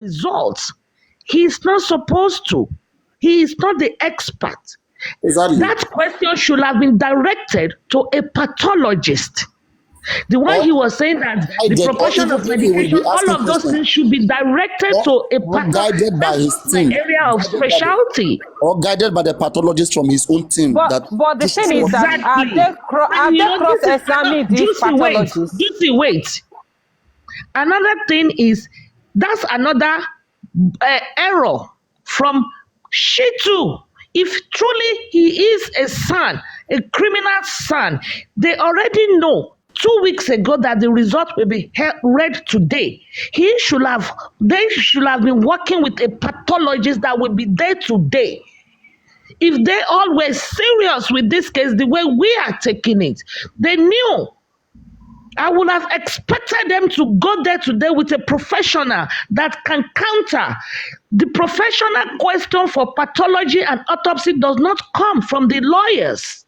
results. He is not supposed to. He is not the expert. Exactly. That question should have been directed to a pathologist. The one he was saying that the proportion of medication, all of those things should be directed to a guided by his team, area of specialty, or guided by the pathologist from his own team. But the thing is that are they cross-examining these pathologists? Wait. Another thing is that's another error from Shitu. If truly he is a son, a criminal son, they already know 2 weeks ago that the result will be read today. They should have been working with a pathologist that will be there today. If they all were serious with this case the way we are taking it, they knew. I would have expected them to go there today with a professional that can counter. The professional question for pathology and autopsy does not come from the lawyers.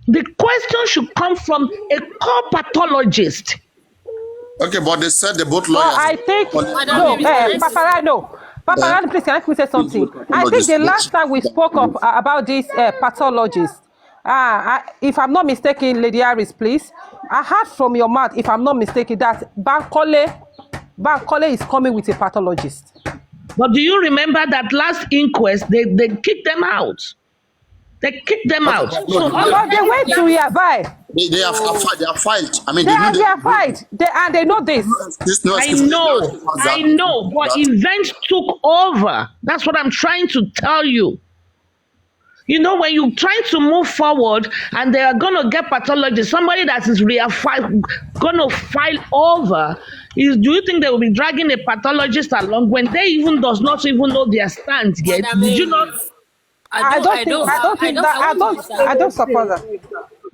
The question should come from a core pathologist. Okay, but they said they both lawyers. Well, I think Paparano, please can I say something? I think the last time we spoke about this pathologist, if I'm not mistaken, Lady Harris, please, I heard from your mouth, if I'm not mistaken, that Bankole is coming with a pathologist. But do you remember that last inquest, they kicked them out? They kicked them out. So they went to Yavai. They are filed. I mean, they are filed. And they know this. I know. But events took over. That's what I'm trying to tell you. You know, when you try to move forward and they are going to get pathology, somebody that is going to file over, do you think they will be dragging a pathologist along when they even does not even know their stand yet? Did you not? I don't support that.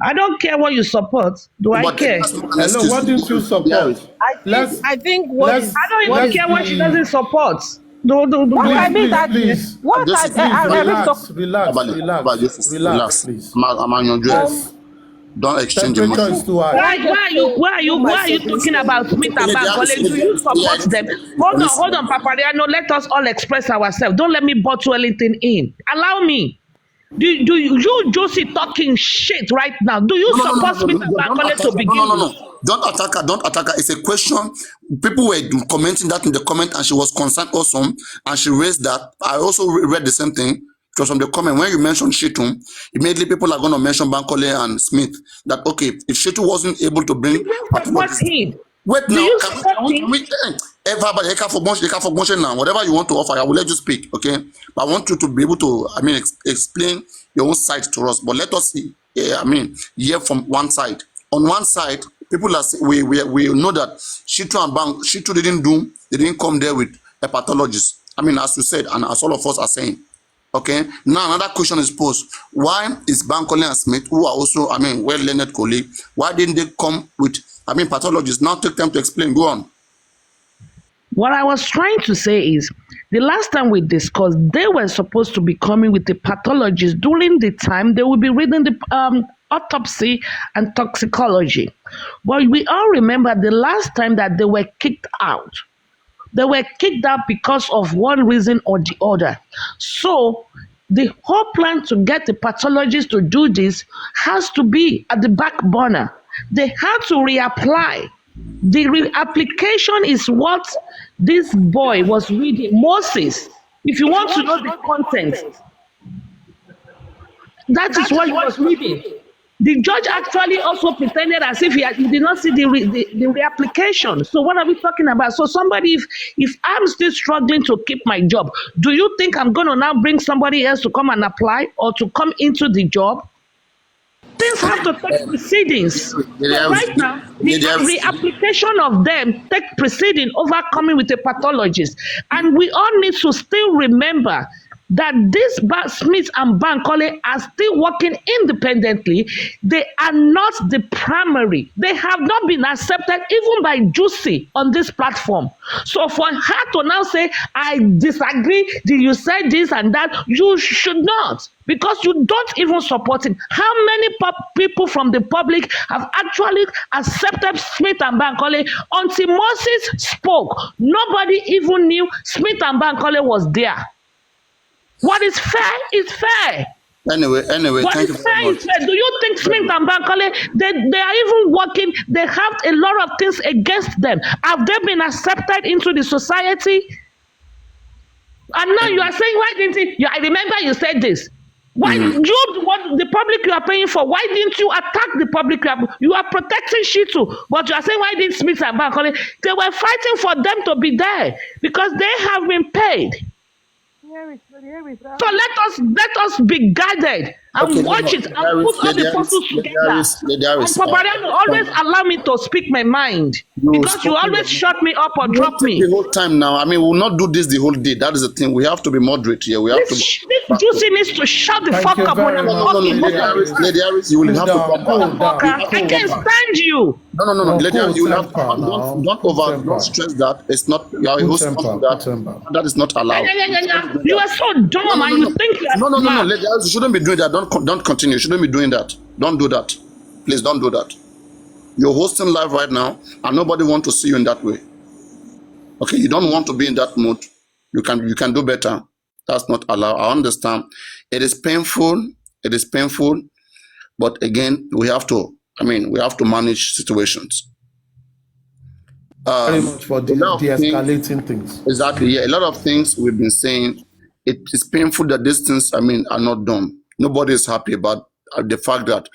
I don't care what you support. Do I care? Hello, what do you support? I don't even care what she doesn't support. Relax, please. I'm on your dress. Don't exchange your money. Why are you talking about Smith and Bankole? Do you support them? Hold on, Papariano. Let us all express ourselves. Don't let me bottle anything in. Allow me. Do you Josie talking shit right now? Do you support Smith and Bankole to begin with? Don't attack her. It's a question. People were commenting that in the comment, and she was concerned also, and she raised that. I also read the same thing. It was from the comment. When you mentioned Shitu, immediately people are going to mention Bankole and Smith. That okay, if Shitu wasn't able to bring, what's he? Wait now. Now, whatever you want to offer, I will let you speak. Okay, but I want you to be able to, explain your own side to us. But let us see. Hear from one side. On one side, people are we know that Shitu didn't come there with a pathologist. As you said, and as all of us are saying. Okay. Now another question is posed: why is Bankole and Smith, who are also well-learned colleagues, why didn't they come with pathologists? Now take time to explain. Go on. What I was trying to say is, the last time we discussed, they were supposed to be coming with the pathologist during the time they will be reading the autopsy and toxicology. But we all remember the last time that they were kicked out. They were kicked out because of one reason or the other. So the whole plan to get the pathologist to do this has to be at the back burner. They had to reapply. The reapplication is what this boy was reading. Moses, if you want to know the content, that is what he was reading. The judge actually also pretended as if he did not see the reapplication. So what are we talking about? So somebody, if I'm still struggling to keep my job, do you think I'm going to now bring somebody else to come and apply or to come into the job? Things have to take proceedings. So right now, the reapplication of them take preceding over coming with a pathologist. And we all need to still remember that this Smith and Bankole are still working independently. They are not the primary. They have not been accepted even by Juicy on this platform. So for her to now say, I disagree, did you say this and that, you should not, because you don't even support him. How many people from the public have actually accepted Smith and Bankole? Until Moses spoke, nobody even knew Smith and Bankole was there. What is fair is fair. Anyway, What thank is you very fair much. is fair. Do you think Smith and Bankole, they are even working, they have a lot of things against them? Have they been accepted into the society? And now you are saying, why didn't you? I remember you said this. Why what the public you are paying for? Why didn't you attack the public? You are protecting Shitu, but you are saying, why didn't Smith and Bankole? They were fighting for them to be there because they have been paid. So let us be guided and watch it and put all the puzzles together. And Papa Riano always allow me to speak my mind, because you always shut me up or drop me. The whole time now. I mean, we'll not do this the whole day. That is the thing. We have to be moderate here. We have to. This Juicy needs to shut the fuck up when I'm talking. Lady Harris, you will have to come back. I can't stand you. No. Lady Harris, you will have to come. Don't stress that. It's not. You are a host of that. That is not allowed. You are so dumb, and you think you are No. Lady Harris, you shouldn't be doing that. Don't continue. You shouldn't be doing that. Don't do that. Please don't do that. You're hosting live right now, and nobody wants to see you in that way. Okay, you don't want to be in that mood. You can do better. That's not allowed. I understand. It is painful. It is painful. But again, we have to manage situations. Very much for de-escalating things. Exactly. Yeah, a lot of things we've been saying. It is painful that these things, are not done. Nobody is happy about the fact that,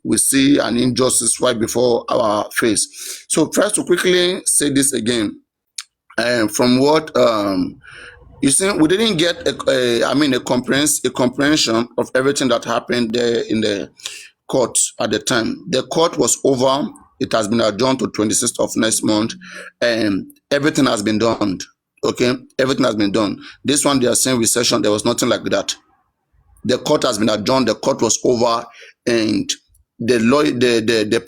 we see an injustice right before our face. So first to quickly say this again, from what you see, we didn't get a comprehension of everything that happened there in the court at the time. The court was over. It has been adjourned to 26th of next month, and everything has been done. Okay, everything has been done. This one, they are saying recession. There was nothing like that. The court has been adjourned. The court was over, and the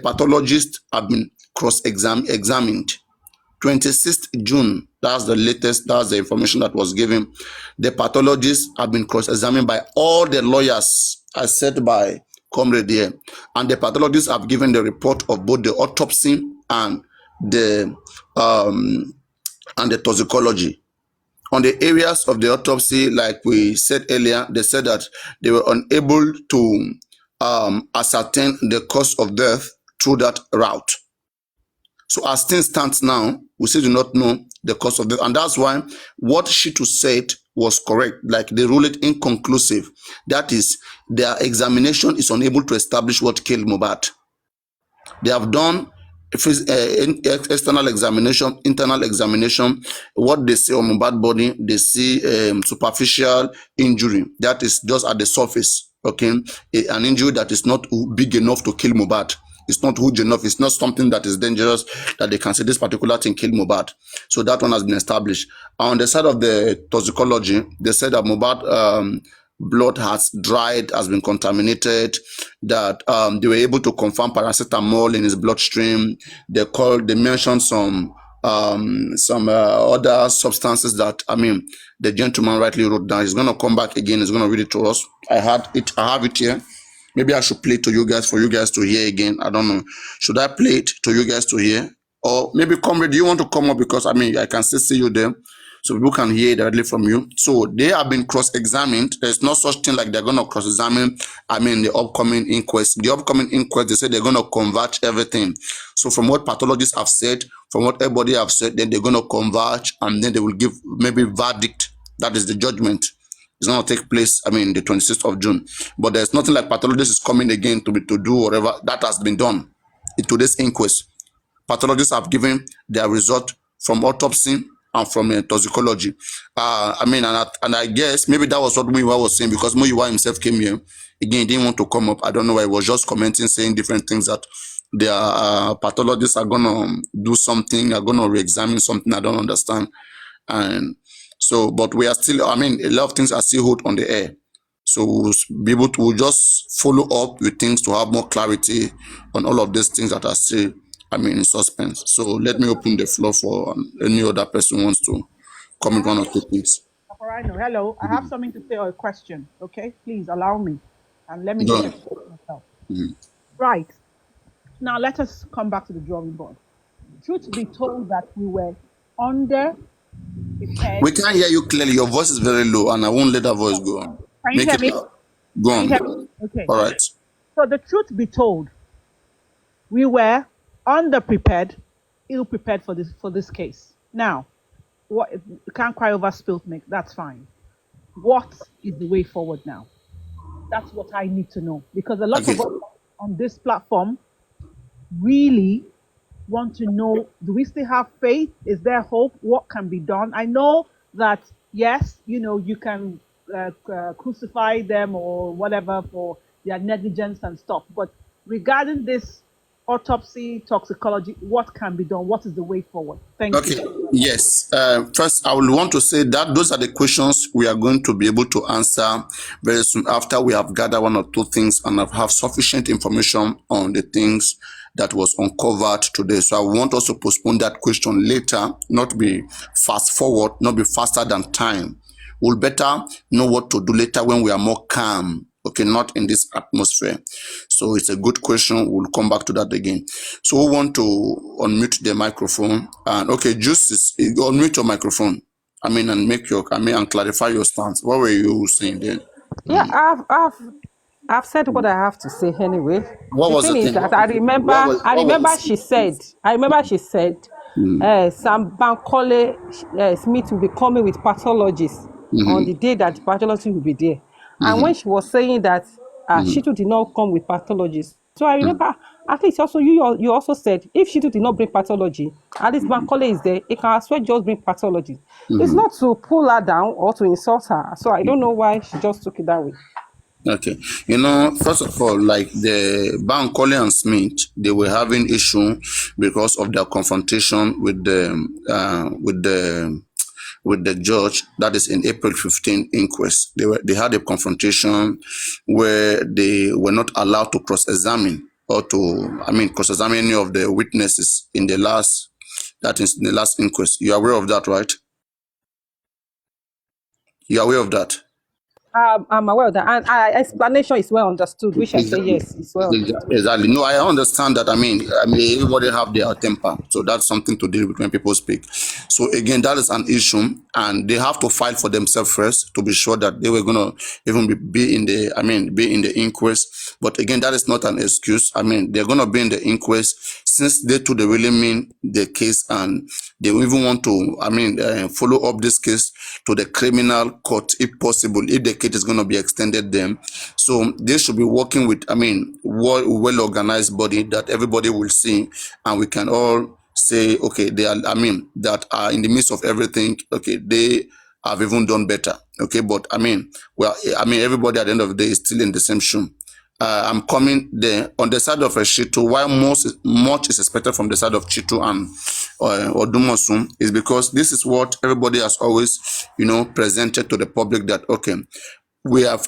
pathologists have been cross-examined. 26th June. That's the latest. That's the information that was given. The pathologists have been cross-examined by all the lawyers, as said by Comrade here, and the pathologists have given the report of both the autopsy and the toxicology. On the areas of the autopsy, like we said earlier, they said that they were unable to ascertain the cause of death through that route. So as things stand now, we still do not know the cause of death, and that's why what Shitu said was correct. Like, they ruled it inconclusive. That is, their examination is unable to establish what killed Mohbad. They have done external examination, internal examination. What they see on Mohbad body, they see superficial injury that is just at the surface. Okay, an injury that is not big enough to kill Mohbad. It's not huge enough. It's not something that is dangerous that they can say this particular thing killed Mohbad. So that one has been established. On the side of the toxicology, they said that Mohbad blood has dried, has been contaminated, that they were able to confirm paracetamol in his bloodstream. They mentioned some other substances that, the gentleman rightly wrote down. He's going to come back again. He's going to read it to us. I have it here. Maybe I should play it to you guys for you guys to hear again. I don't know. Should I play it to you guys to hear? Or maybe, Comrade, do you want to come up? Because, I can still see you there. So people can hear directly from you. So they have been cross-examined. There's no such thing like they're going to cross-examine, the upcoming inquest. The upcoming inquest, they say they're going to converge everything. So from what pathologists have said, from what everybody have said, then they're going to converge, and then they will give maybe verdict. That is the judgment. It's going to take place, the 26th of June. But there's nothing like pathologists is coming again to do whatever. That has been done in today's inquest. Pathologists have given their result from autopsy and from toxicology. And I guess maybe that was what Muyiwa was saying, because Muyiwa himself came here. Again, he didn't want to come up. I don't know why. He was just commenting, saying different things, that their pathologists are going to do something, are going to re-examine something. I don't understand. And So, but we are still, I mean, a lot of things are still hot on the air. So we'll be able to, we'll just follow up with things to have more clarity on all of these things that are still, I mean, in suspense. So let me open the floor for any other person who wants to comment one or two things. Hello, I have something to say or a question. Okay, please allow me, and let me Go just on. explain myself. Right now, let us come back to the drawing board. Truth be told, that we were under prepared. We can't hear you clearly. Your voice is very low, and I won't let that voice go on. Can you Make hear it me? loud. Go Can you hear on. me? Okay. All right. So the truth be told, we were underprepared, ill-prepared for this case. Now, what you can't cry over spilt milk. That's fine. What is the way forward now? That's what I need to know, because a lot Okay. of us on this platform really want to know: do we still have faith? Is there hope? What can be done? I know that yes, you can crucify them or whatever for their negligence and stuff, but regarding this autopsy toxicology, what can be done? What is the way forward? Thank Okay. you. Yes. First, I will want to say that those are the questions we are going to be able to answer very soon after we have gathered one or two things and have sufficient information on the things that was uncovered today. So I want us to postpone that question later, not be fast forward, not be faster than time. We'll better know what to do later when we are more calm. Okay, not in this atmosphere. So it's a good question. We'll come back to that again. So we want to unmute the microphone. And okay, Justice, unmute your microphone. And make your, and clarify your stance. What were you saying then? Yeah, I've said what I have to say anyway. What The was thing the is thing? that I remember she said Sam Bankole Smith will be coming with pathologists on the day that the pathologist will be there. And when she was saying that Shitu did not come with pathologists, so I remember at least also you also said if Shitu did not bring pathology, at least Bankole is there, it can as well just bring pathology. It's not to pull her down or to insult her. So I don't know why she just took it that way. Okay. First of all, like the Bankole and Smith, they were having issue because of their confrontation with the judge. That is in April 15 inquest. They had a confrontation where they were not allowed to cross-examine or to cross-examine any of the witnesses in the last inquest. You are aware of that, right? You are aware of that? I'm aware of that, and explanation is well understood, which I say yes, it's well understood. Exactly. No, I understand that. Everybody have their temper, so that's something to deal with when people speak. So again, that is an issue, and they have to fight for themselves first to be sure that they were gonna even be in the inquest. But again, that is not an excuse. They're gonna be in the inquest since they too they really mean the case, and they even want to follow up this case to the criminal court if possible, if the case is going to be extended them. So they should be working with well organized body that everybody will see, and we can all say okay, they are that are in the midst of everything. Okay, they have even done better. Okay, but everybody at the end of the day is still in the same shoe. I'm coming there on the side of Shitu. Why much is expected from the side of Shitu and Odumosun is because this is what everybody has always, presented to the public that okay, we have.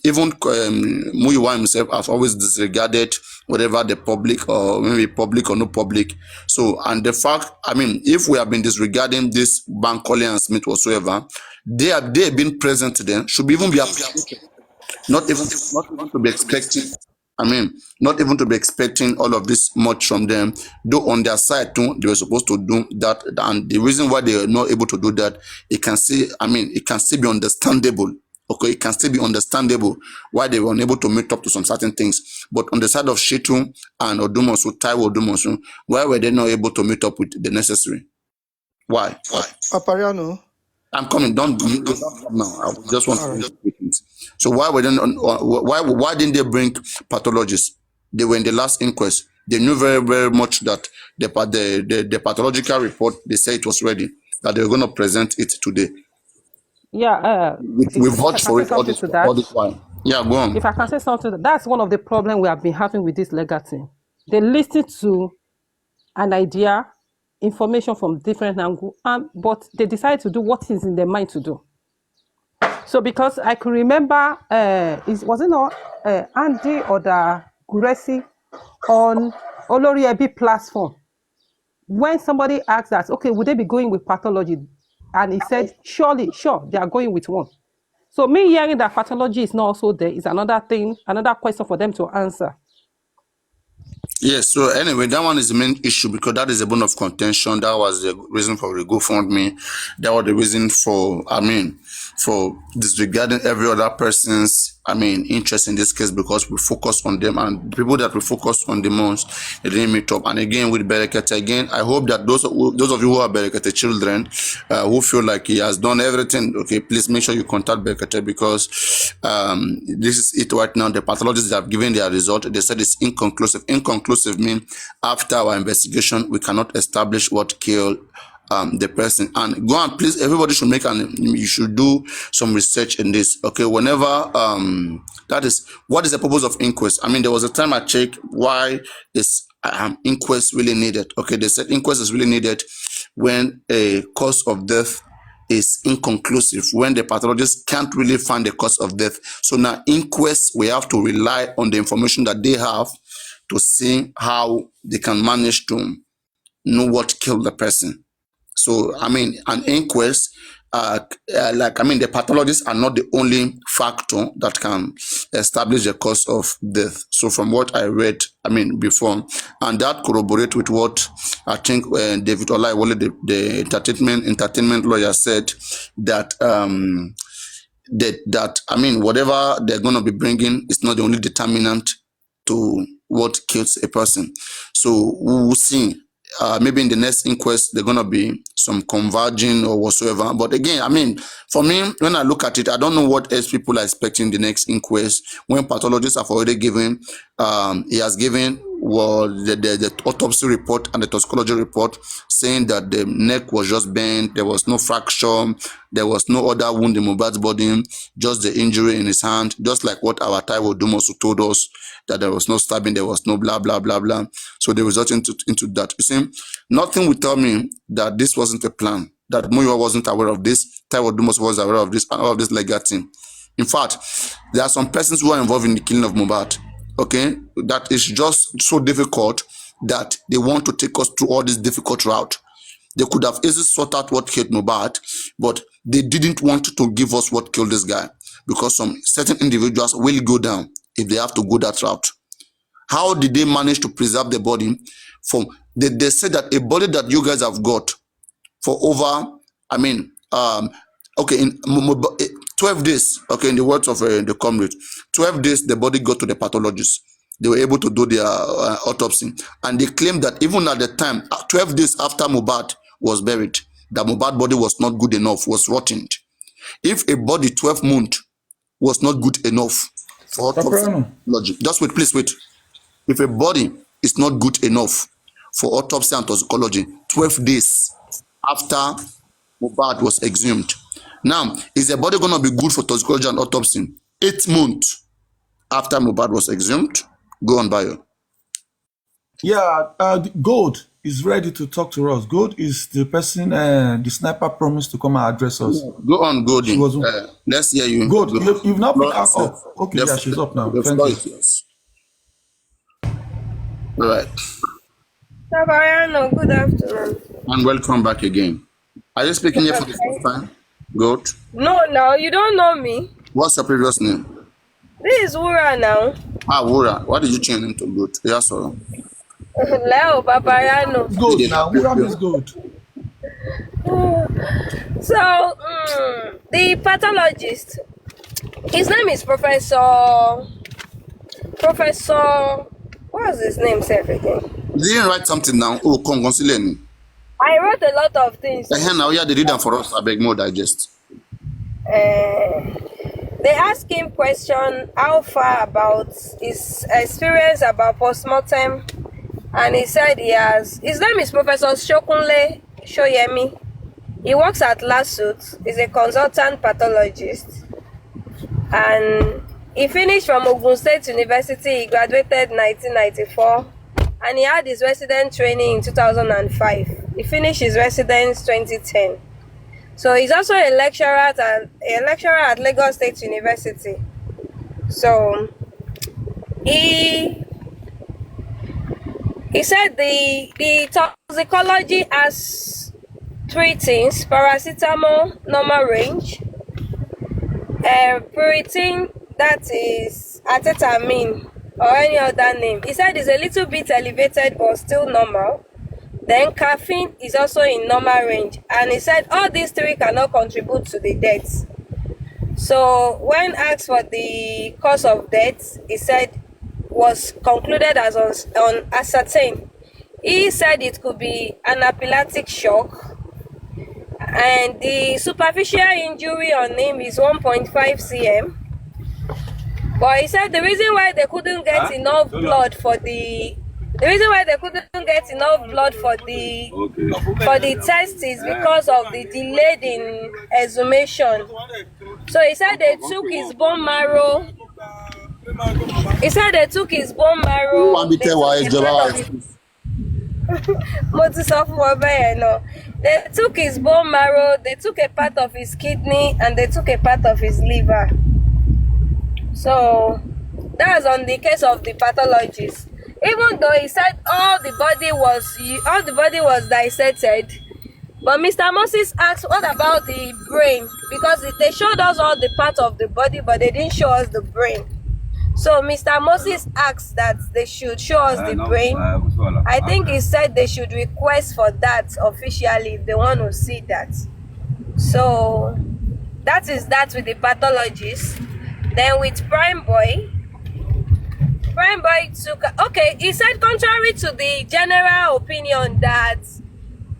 Even Muyiwa himself has always disregarded whatever the public or maybe public or no public. So and the fact, if we have been disregarding this Bankole and Smith whatsoever, they have been present then should even be appreciated. Not even to be expecting. Not even to be expecting all of this much from them. Though on their side too, they were supposed to do that, and the reason why they are not able to do that, it can still be understandable. Okay, it can still be understandable why they were unable to meet up to some certain things. But on the side of Shitu and Odumosu, Taiwo Odumosu, why were they not able to meet up with the necessary? Why? Apariano. I'm coming. Don't now. I just want to make it. So why didn't they bring pathologists? They were in the last inquest. They knew very, very much that the pathological report, they said it was ready, that they were going to present it today. Yeah, we vote for it all this while. Yeah, go on. If I can say something, that's one of the problems we have been having with this legal team. They listen to an idea, information from different angles, but they decide to do what is in their mind to do. So because I could remember, was it not Andy or the Guresi on Olori Ebi platform, when somebody asked us, okay, would they be going with pathology? And he said, sure, they are going with one. So me hearing that pathology is not also there is another thing, another question for them to answer. Yes, so anyway, that one is the main issue because that is a bone of contention. That was the reason for the GoFundMe. That was the reason for, for disregarding every other person's, interest in this case, because we focus on them, and the people that we focus on the most, they didn't meet up. And again, with Berekete, again, I hope that those of you who are Berekete children, who feel like he has done everything, okay, please make sure you contact Berekete, because this is it right now. The pathologists have given their result. They said it's inconclusive. Inconclusive means after our investigation, we cannot establish what killed the person. And go on, please, everybody should you should do some research in this, okay? Whenever that is, what is the purpose of inquest? There was a time I checked why is inquest really needed. Okay, they said inquest is really needed when a cause of death is inconclusive, when the pathologist can't really find the cause of death. So now inquest, we have to rely on the information that they have to see how they can manage to know what killed the person. So, an inquest, the pathologists are not the only factor that can establish the cause of death. So, from what I read, before, and that corroborates with what I think David Olaiwole, the entertainment lawyer, said that whatever they're going to be bringing is not the only determinant to what kills a person. So, we will see. Maybe in the next inquest, they're going to be some converging or whatsoever. But again, for me, when I look at it, I don't know what else people are expecting the next inquest when pathologists have already given, he has given the autopsy report and the toxicology report saying that the neck was just bent, there was no fracture, there was no other wound in Mohbad's body, just the injury in his hand, just like what our Taiwo Dumosu told us, that there was no stabbing, there was no blah, blah, blah, blah. So they result into that. You see, nothing will tell me that this wasn't a plan, that Muyiwa wasn't aware of this, Taiwo Dumosu was aware of this, and all of this legal team. In fact, there are some persons who are involved in the killing of Mohbad, okay, that is just so difficult that they want to take us through all this difficult route. They could have easily sought out what killed Mohbad, but they didn't want to give us what killed this guy, because some certain individuals will go down if they have to go that route. How did they manage to preserve the body from? They said that a body that you guys have got for over, okay, in 12 days, okay, in the words of the comrade, 12 days the body got to the pathologist. They were able to do their autopsy, and they claimed that even at the time, 12 days after Mohbad was buried, the Mohbad body was not good enough, was rotting. If a body 12 months was not good enough for autopsy, just wait, please wait. If a body is not good enough for autopsy and toxicology, 12 days after Mohbad was exhumed. Now, is the body going to be good for toxicology and autopsy 8 months after Mohbad was exhumed? Go on, Bayo. Yeah, Gold is ready to talk to us. Gold is the person, the sniper promised to come and address us. Go on, Gold. Let's hear you. Gold, you've not picked up. Oh, okay, yeah, she's up now. Thank you. All right. Sabayano, good afternoon. And welcome back again. Are you speaking here for the first time? Good. No, you don't know me. What's your previous name? This is Wura now. Wura. Why did you change into Good? Yeah, sorry. Leo Babayano. Good now. Wura is good. So, the pathologist, his name is Professor, what's his name, self again? You didn't write something down. Oh, consider. I wrote a lot of things. Now you the reader for us. I beg more digest. They asked him question how far about his experience about postmortem, and he said his name is Professor Shokunle Shoyemi. He works at Lasut. He's a consultant pathologist, and he finished from Ogun State University. He graduated 1994, and he had his resident training in 2005. He finished his residence 2010. So he's also a lecturer at Lagos State University. So he said the toxicology has three things: paracetamol, normal range, puritin, that is atetamine or any other name. He said it's a little bit elevated but still normal. Then caffeine is also in normal range, and he said all these three cannot contribute to the death. So when asked for the cause of death, he said was concluded as uncertain. He said it could be anaphylactic shock, and the superficial injury on him is 1.5 cm. But he said the reason why they couldn't get enough blood for the test is because of the delay in exhumation. So he said they took his bone marrow. He said they took his bone marrow. They took his bone marrow, they took a part of his kidney, and they took a part of his liver. So that's on the case of the pathologist. Even though he said all the body was dissected, but Mr. Moses asked, what about the brain? Because they showed us all the parts of the body, but they didn't show us the brain. So Mr. Moses asked that they should show us the brain. I think he said they should request for that officially if they want to see that. So that is that with the pathologist. Then with Prime Boy took, okay, he said contrary to the general opinion that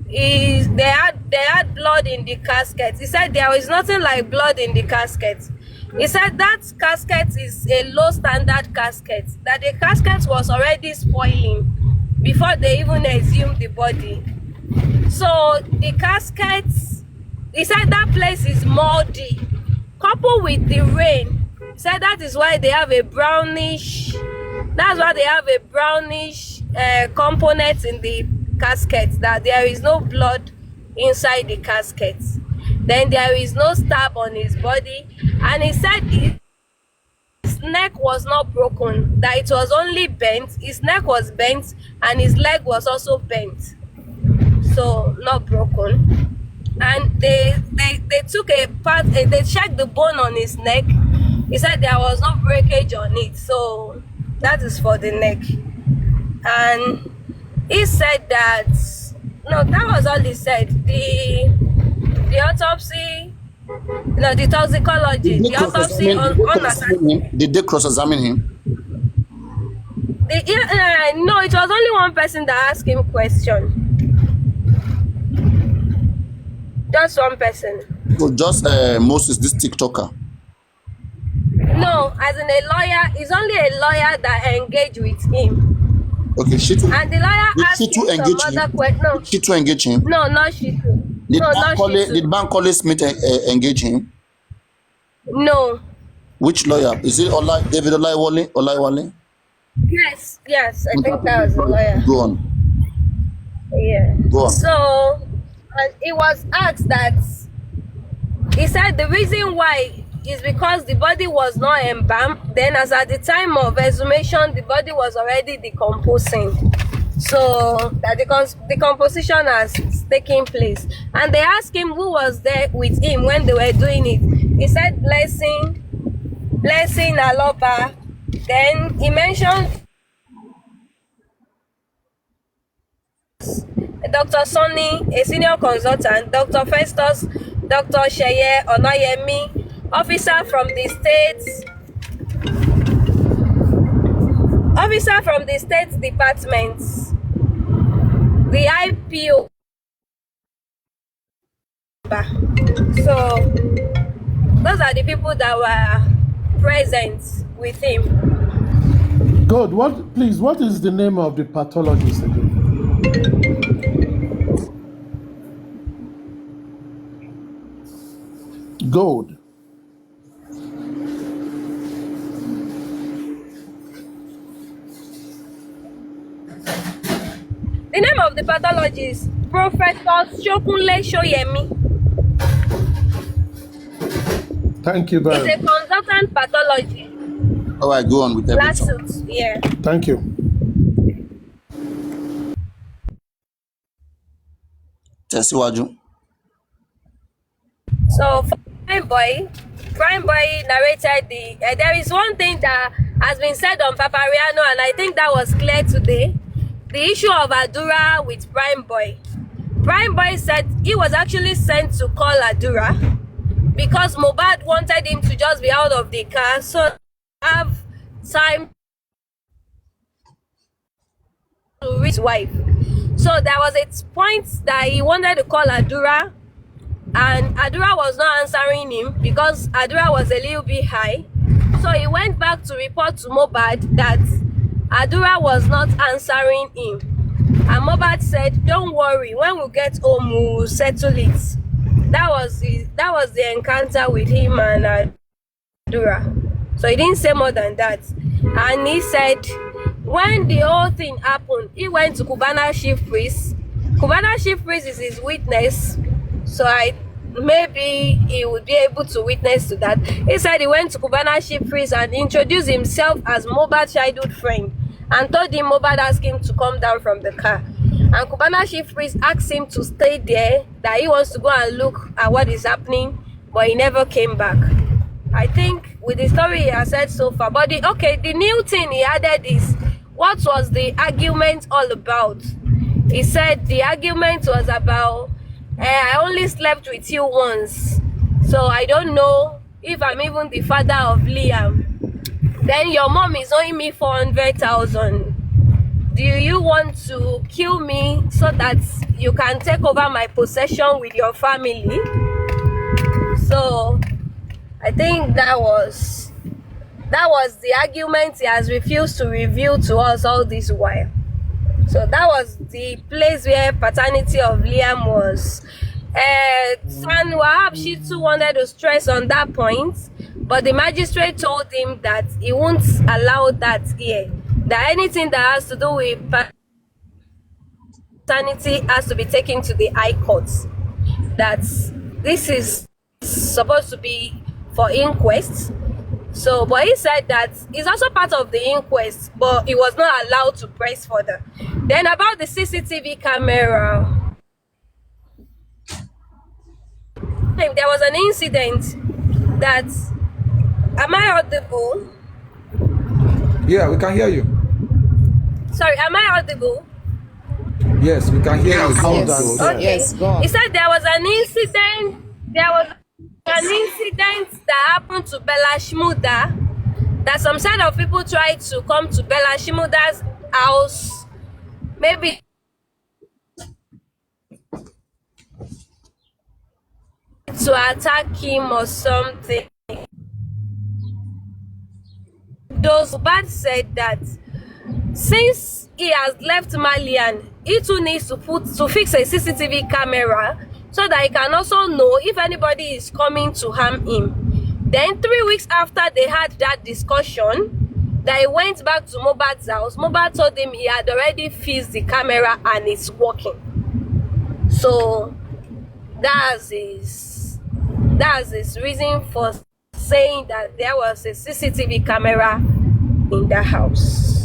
they had blood in the casket. He said there is nothing like blood in the casket. He said that casket is a low standard casket, that the casket was already spoiling before they even exhumed the body. So the casket, he said that place is moldy, coupled with the rain. He said that is why they have a brownish, component in the casket, that there is no blood inside the casket. Then there is no stab on his body, and he said his neck was not broken, that it was only bent. His neck was bent and his leg was also bent, so not broken. And they took a part, they checked the bone on his neck. He said there was no breakage on it, so that is for the neck. And he said that, no, that was all he said. The autopsy, no, the toxicology, the autopsy did they cross-examine him? No, it was only one person that asked him question. Just one person. So just Moses, this TikToker. No, as in a lawyer, it's only a lawyer that engaged with him. Okay, she too. And the lawyer asked him some other questions. No. Did she too engage him? No, not she too. Did Bankole Smith engage him? No. Which lawyer? Is it David Olaiwale? Yes, I think that was the lawyer. Go on. Yeah. Go on. So, it was asked that, he said the reason why is because the body was not embalmed. Then as at the time of exhumation, the body was already decomposing. So that the decomposition has taken place. And they asked him who was there with him when they were doing it. He said Blessing Aloba. Then he mentioned Dr. Sonny, a senior consultant, Dr. Festus, Dr. Sheye Onayemi, officer from the state department, the IPO. So those are the people that were present with him. God, what is the name of the pathologist again? Gold. The name of the pathologist Professor Shokunle Shoyemi. Thank you He's very a much. consultant pathologist. All right, go on with Last everything. suit, yeah. Thank you. Tẹ̀síwájú. So, Prime Boy narrated there is one thing that has been said on Papariano, and I think that was clear today. The issue of Adura with Prime Boy. Prime Boy said he was actually sent to call Adura because Mohbad wanted him to just be out of the car, so have time to reach his wife. So there was a point that he wanted to call Adura, and Adura was not answering him because Adura was a little bit high. So he went back to report to Mohbad that Adura was not answering him. And Mohbad said, "Don't worry, when we get home, we'll settle it." That was the encounter with him and Adura. So he didn't say more than that. And he said, when the whole thing happened, he went to Cubana Chief Priest. Cubana Chief Priest is his witness. So maybe he would be able to witness to that. He said he went to Cubana Chief Priest and introduced himself as Mohbad's childhood friend and told him Mohbad asked him to come down from the car. And Cubana Chief Priest asked him to stay there, that he wants to go and look at what is happening, but he never came back. I think with the story he has said so far. But the new thing he added is, what was the argument all about? He said the argument was about, I only slept with you once, so I don't know if I'm even the father of Liam. Then your mom is owing me 400,000. Do you want to kill me so that you can take over my possession with your family? So I think that was the argument he has refused to reveal to us all this while. So that was the place where paternity of Liam was. San Wahab Shitu wanted to stress on that point, but the magistrate told him that he won't allow that here. That anything that has to do with paternity has to be taken to the High Court. That this is supposed to be for inquest. So, but he said that it's also part of the inquest, but he was not allowed to press further. Then about the CCTV camera, there was an incident that, am I audible? Yeah, we can hear you. Sorry, am I audible? Yes, we can hear you. Calm Yes, down. good. Okay. Yes, go on. He said there was an incident that happened to Bella Shmurda, that some set of people tried to come to Bella Shmurda's house, maybe to attack him or something. Those bad said that since he has left Malian, he too needs to fix a CCTV camera so that he can also know if anybody is coming to harm him. Then 3 weeks after they had that discussion, that he went back to Mohbad's house. Mohbad told him he had already fixed the camera and it's working. So that's his reason for saying that there was a CCTV camera in the house.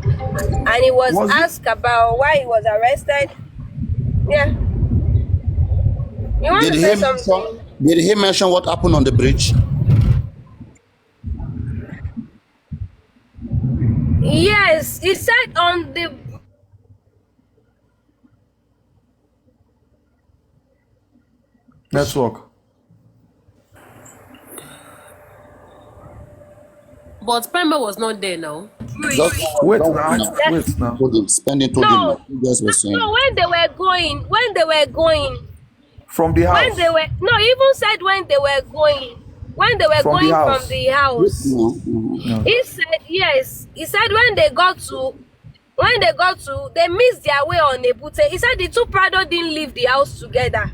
And he was asked about why he was arrested. Yeah. You want to say something? Did he mention what happened on the bridge? Yes, he said on the Network. But Prema was not there now. Just Wait now. Wait now. told him, spending told No. him. You guys were saying. no, when they were going, From the house. when they were no, he even said when they were going From the house. from the house. Mhm. He said yes. He said when they missed their way on Ebute. He said the two Prado didn't leave the house together.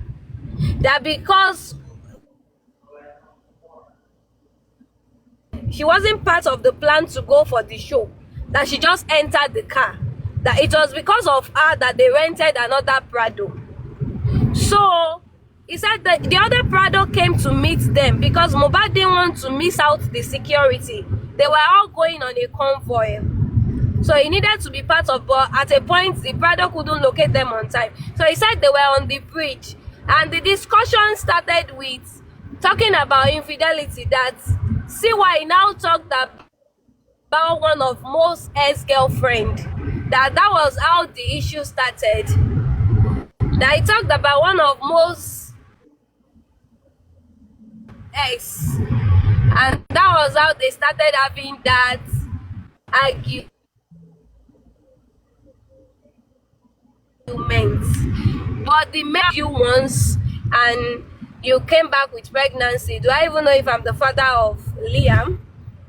That because she wasn't part of the plan to go for the show, that she just entered the car. That it was because of her that they rented another Prado. So he said that the other Prado came to meet them because Mohbad didn't want to miss out the security. They were all going on a convoy. So he needed to be part of, but at a point, the Prado couldn't locate them on time. So he said they were on the bridge. And the discussion started with talking about infidelity, that CY now talked about one of Mo's ex-girlfriend. That was how the issue started. That he talked about one of Mo's ex. And that was how they started having that argument. But the met you once and you came back with pregnancy. Do I even know if I'm the father of Liam?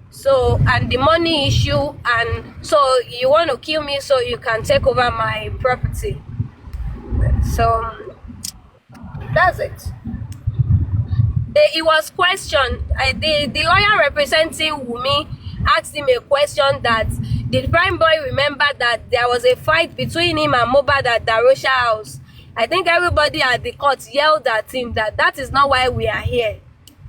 So, and the money issue, and so you want to kill me so you can take over my property. So that's it. It was questioned. The lawyer representing Wunmi asked him a question that, did Prime Boy remember that there was a fight between him and Mohbad at Darosha house? I think everybody at the court yelled at him that is not why we are here.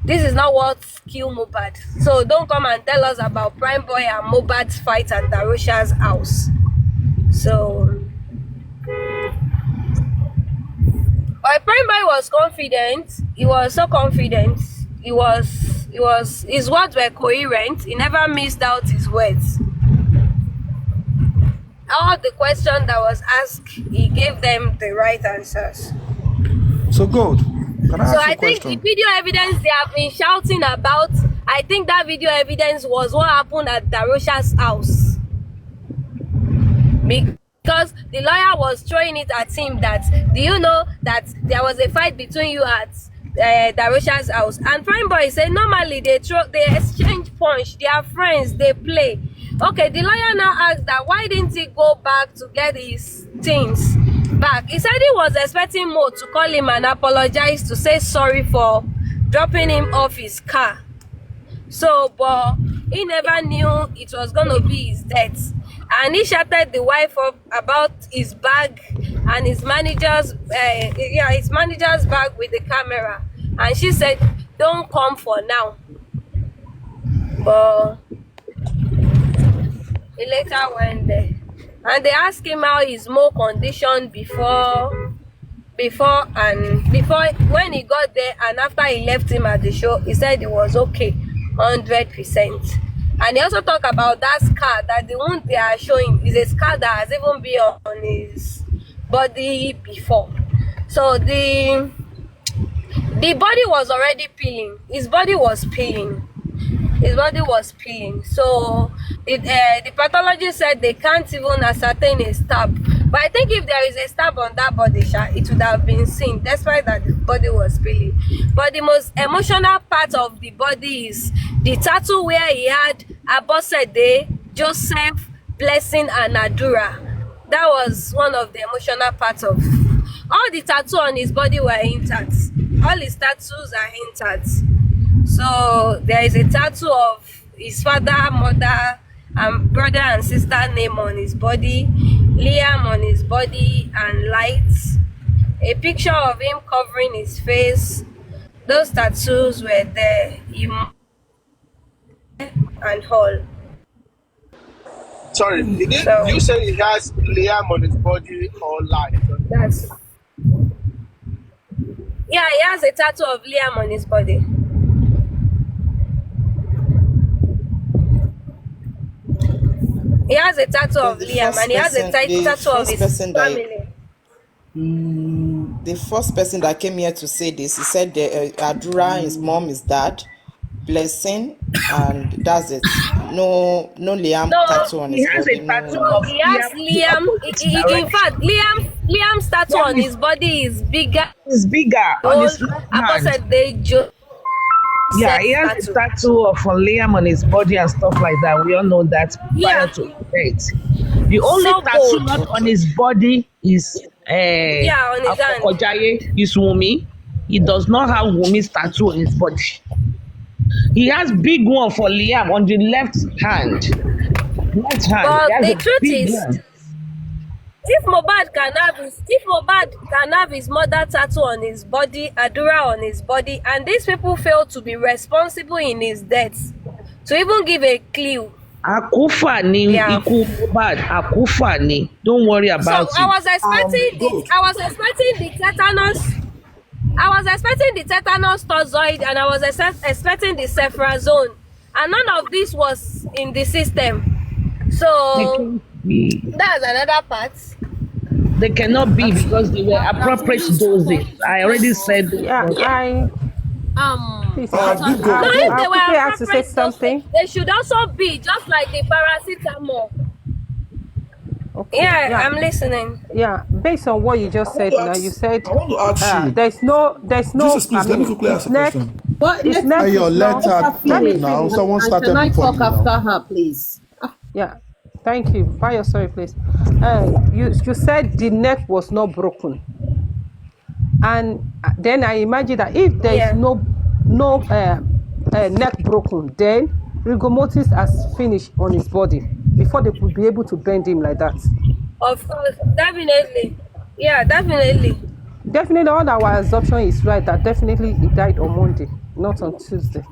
This is not what killed Mohbad. So don't come and tell us about Prime Boy and Mohbad's fight at Darosha's house. So, but Prime Boy was confident. He was so confident. His words were coherent. He never missed out his words. All the question that was asked, he gave them the right answers. So good. Can I ask you a I think question? the video evidence they have been shouting about, I think that video evidence was what happened at Darosha's house. Because the lawyer was throwing it at him that, do you know that there was a fight between you at Darosha's house? And Prime Boy said normally they exchange punch, they are friends, they play. Okay, the lawyer now asked that why didn't he go back to get his things back? He said he was expecting Mo to call him and apologize, to say sorry for dropping him off his car. So, but he never knew it was going to be his death. And he shouted the wife up about his bag and his manager's bag with the camera. And she said, don't come for now. But he later went there. And they asked him how his Mo condition before when he got there and after he left him at the show. He said it was okay, 100%. And he also talked about that scar, that the one they are showing is a scar that has even been on his body before. So the body was already peeling. His body was peeling. So the pathologist said they can't even ascertain a stab. But I think if there is a stab on that body, it would have been seen, despite that the body was peeling. But the most emotional part of the body is the tattoo where he had Abosede, Joseph, Blessing, and Adura. That was one of the emotional parts of. All the tattoos on his body were intact. All his tattoos are intact. So there is a tattoo of his father, mother, and brother and sister name on his body, Liam on his body, and lights. A picture of him covering his face. Those tattoos were there. And all. Sorry, So you say he has Liam on his body or light? that's, yeah, he has a tattoo of Liam on his body. He has a tattoo of The Liam, first and he has a person, the tattoo of first his person that family. the first person that came here to say this, he said Adura, his mom, his dad, Blessing, and that's it. No Liam No, tattoo on He his has body. a tattoo No. of He has Liam. In fact, Liam's tattoo on his body is bigger. It's bigger on his left hand. Opposite they just Yeah, he has a tattoo of Liam on his body and stuff like that. We all know that Yeah. prior to death. The only So tattoo bold. not on his body is Yeah, on his hand. Afokojaye, is Wunmi. He does not have Wumi's tattoo on his body. He has big one for Liam on the left hand. Left hand. But He has the a truth big is, one. If Mohbad can have his mother tattoo on his body, Adura on his body, and these people fail to be responsible in his death, to even give a clue. Akufa ni Yeah. iku Mohbad. Akufa ni. Don't worry So about I it. was expecting Good. the tetanus toxoid, and I was expecting the ceftriaxone, and none of this was in the system. So that's another part. They cannot be because they were appropriate doses. I already said. Yeah, please, Good, I'll good. No, if they quickly were have to say appropriate something. doses, they should also be just like the paracetamol. Okay. Yeah, I'm listening. Yeah, based on what you just said now, you said I want to ask you. there's no, Jesus, please, let me quickly ask a question. But it's let's neck Ayo, is let not. her Let me talk now. finish. Someone and started can I before talk you now. after her, please? Yeah, thank you. Bayo, sorry, please. You said the neck was not broken, and then I imagine that if there is Yeah. no neck broken, then rigor mortis has finished on his body before they could be able to bend him like that. Of course, definitely. Yeah, definitely. Definitely, all our assumption is right that definitely he died on Monday, not on Tuesday.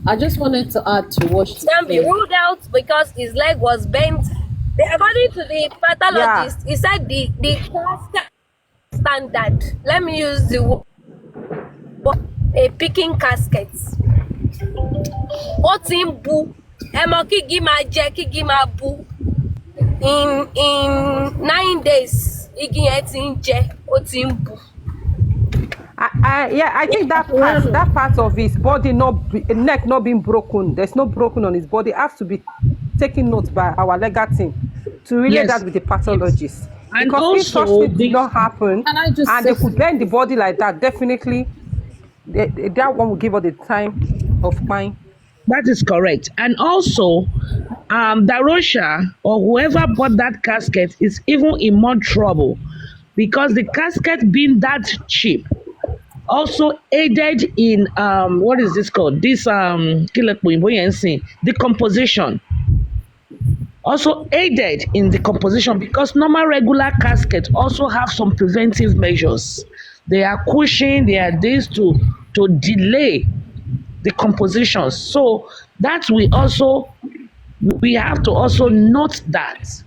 I just wanted to add to what she Can be said. ruled out because his leg was bent. According to the pathologist, he said the casket standard. Let me use the word a picking casket. Ó ti ń bu, ẹ mọ̀ kígi máa jẹ, kígi máa bu. In 9 days, igi yẹn ti ń jẹ, ó ti ń bu. I think that part of his body neck not being broken, there's no broken on his body, has to be taken note by our legal team to relay Yes. that with the pathologist. And Because if such also thing did not happen Can I just and say they could bend the body like that, definitely that one will give us the time of mine. That is correct. And also, Darosha or whoever bought that casket is even in more trouble because the casket being that cheap also aided in what is this called? This decomposition. Also aided in decomposition because normal regular caskets also have some preventive measures. They are cushioning, they are this to delay the composition. So that we have to also note that.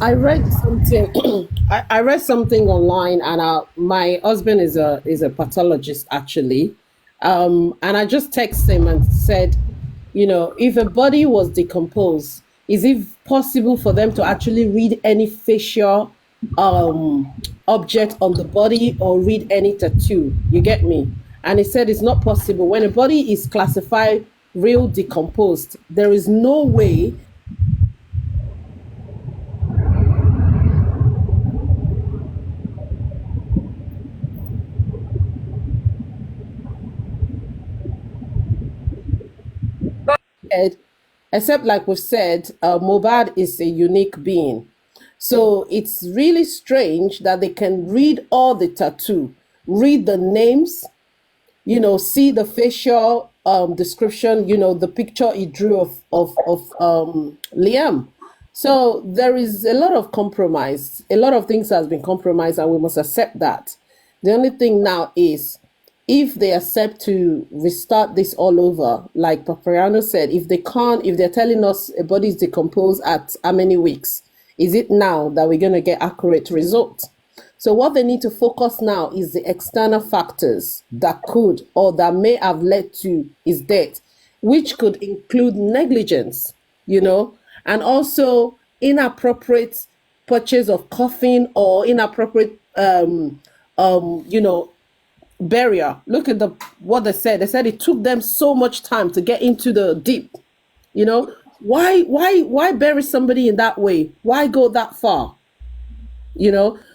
I read something. I read something online, and my husband is a pathologist actually, and I just texted him and said, if a body was decomposed, is it possible for them to actually read any facial object on the body or read any tattoo? You get me? And he said it's not possible. When a body is classified real decomposed, there is no way except like we've said, Mohbad is a unique being. So it's really strange that they can read all the tattoo, read the names, see the facial description, the picture he drew of Liam. So there is a lot of compromise. A lot of things has been compromised, and we must accept that. The only thing now is, if they accept to restart this all over, like Paparazzo said, if they're telling us a body is decomposed at how many weeks, is it now that we're going to get accurate results? So what they need to focus now is the external factors that could or that may have led to his death, which could include negligence, and also inappropriate purchase of coffin or inappropriate, burial. Look at what they said. They said it took them so much time to get into the deep. Why bury somebody in that way? Why go that far?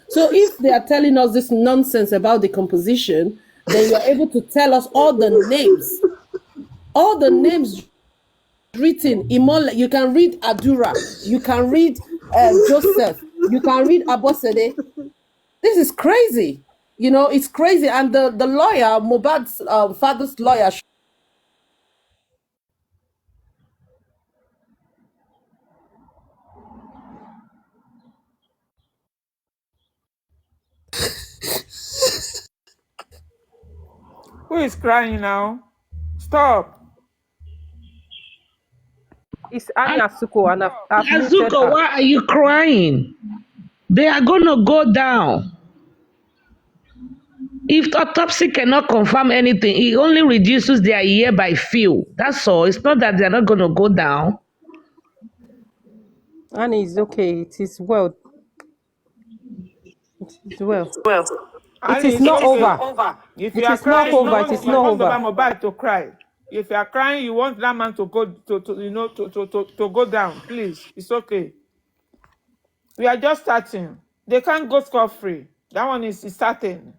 So if they are telling us this nonsense about the composition, then you're able to tell us all the names written. You can read Adura, you can read Joseph, you can read Abosede. This is crazy. It's crazy. And the lawyer, Mohbad's father's lawyer, Who is crying now? Stop. It's Annie Asuko, and I've muted Azuko, her. why are you crying? They are going to go down. If autopsy cannot confirm anything, it only reduces their year by few. That's all. It's not that they're not going to go down. Annie is okay. It is well. It is well. It is not over. If It you are is not crying, over. It is not over. Mohbad to cry. If you are crying, you want that man to go to go down. Please, it's okay. We are just starting. They can't go scot-free. That one is starting.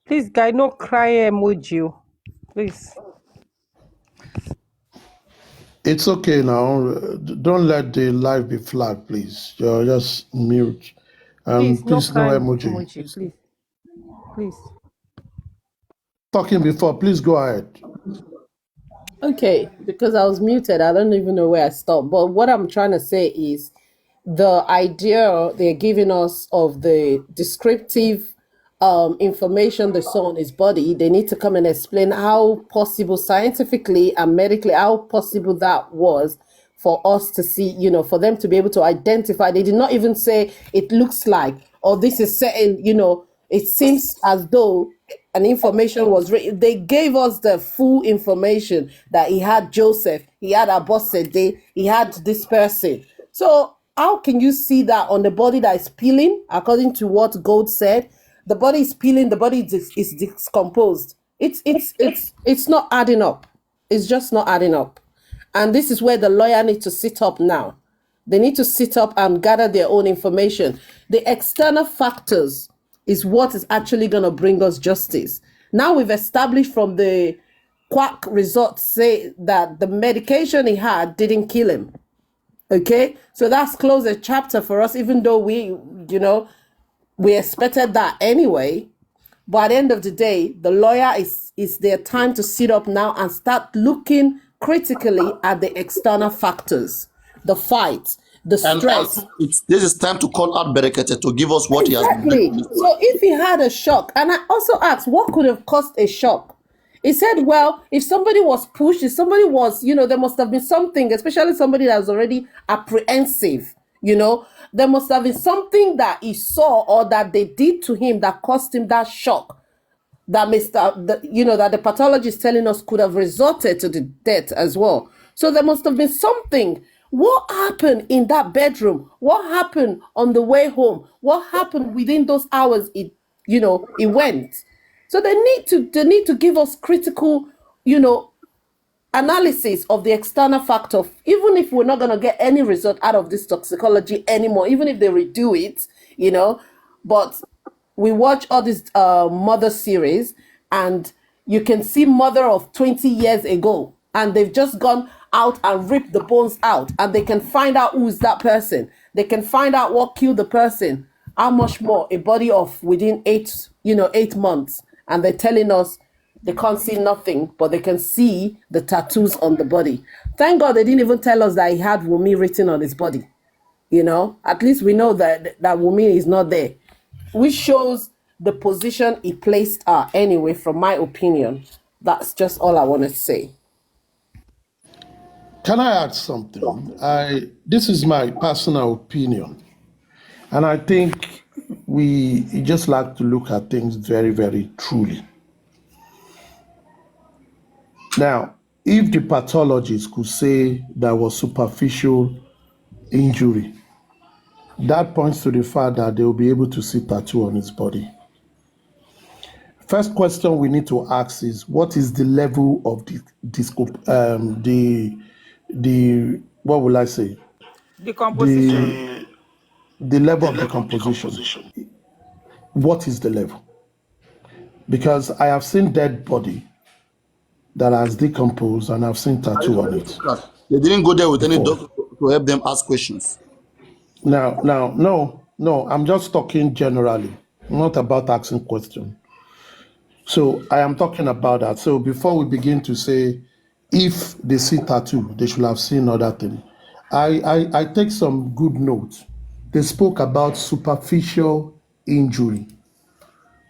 Please, guy, no cry emoji. Please. It's okay now. Don't let the live be flagged, please. Just mute. Please, no Please, no cry emoji. emoji. Please. Please. Talking before, please go ahead. Okay, because I was muted, I don't even know where I stopped. But what I'm trying to say is the idea they're giving us of the descriptive information they saw on his body, they need to come and explain how possible scientifically and medically, how possible that was for us to see, for them to be able to identify. They did not even say it looks like, or this is certain, it seems as though an information was written. They gave us the full information that he had Joseph, he had Abosede, he had this person. So how can you see that on the body that is peeling, according to what Gold said? The body is peeling, the body is discomposed. It's not adding up. It's just not adding up. And this is where the lawyer needs to sit up now. They need to sit up and gather their own information. The external factors is what is actually going to bring us justice. Now we've established from the quack results say that the medication he had didn't kill him. Okay, so that's closed a chapter for us, even though we expected that anyway. But at the end of the day, the lawyer is their time to sit up now and start looking critically at the external factors, the fight, the stress. This is time to call out Berekete to give us what he has been doing. So if he had a shock, and I also asked, what could have caused a shock? He said, well, if somebody was pushed, if somebody was, there must have been something, especially somebody that was already apprehensive, there must have been something that he saw or that they did to him that caused him that shock that that the pathologist is telling us could have resulted to the death as well. So there must have been something. What happened in that bedroom? What happened on the way home? What happened within those hours it went? So they need to give us critical, analysis of the external factor, even if we're not going to get any result out of this toxicology anymore, even if they redo it, but we watch all this Mother series, and you can see Mother of 20 years ago, and they've just gone out and ripped the bones out, and they can find out who's that person. They can find out what killed the person. How much more a body of within 8 months, and they're telling us they can't see nothing, but they can see the tattoos on the body. Thank God they didn't even tell us that he had Wunmi written on his body. At least we know that Wunmi is not there, which shows the position he placed her anyway, from my opinion. That's just all I want to say. Can I add something? This is my personal opinion. And I think we just like to look at things very, very truly. Now, if the pathologist could say there was superficial injury, that points to the fact that they will be able to see tattoo on his body. First question we need to ask is, what is the level of the what will I say? Decomposition. The level of decomposition. What is the level? because I have seen dead body that has decomposed and I've seen tattoo on it. They didn't go there with any Before. doctor to help them ask questions. Now, no, I'm just talking generally, not about asking questions. So I am talking about that. So before we begin to say, if they see tattoo, they should have seen other thing. I take some good notes. They spoke about superficial injury.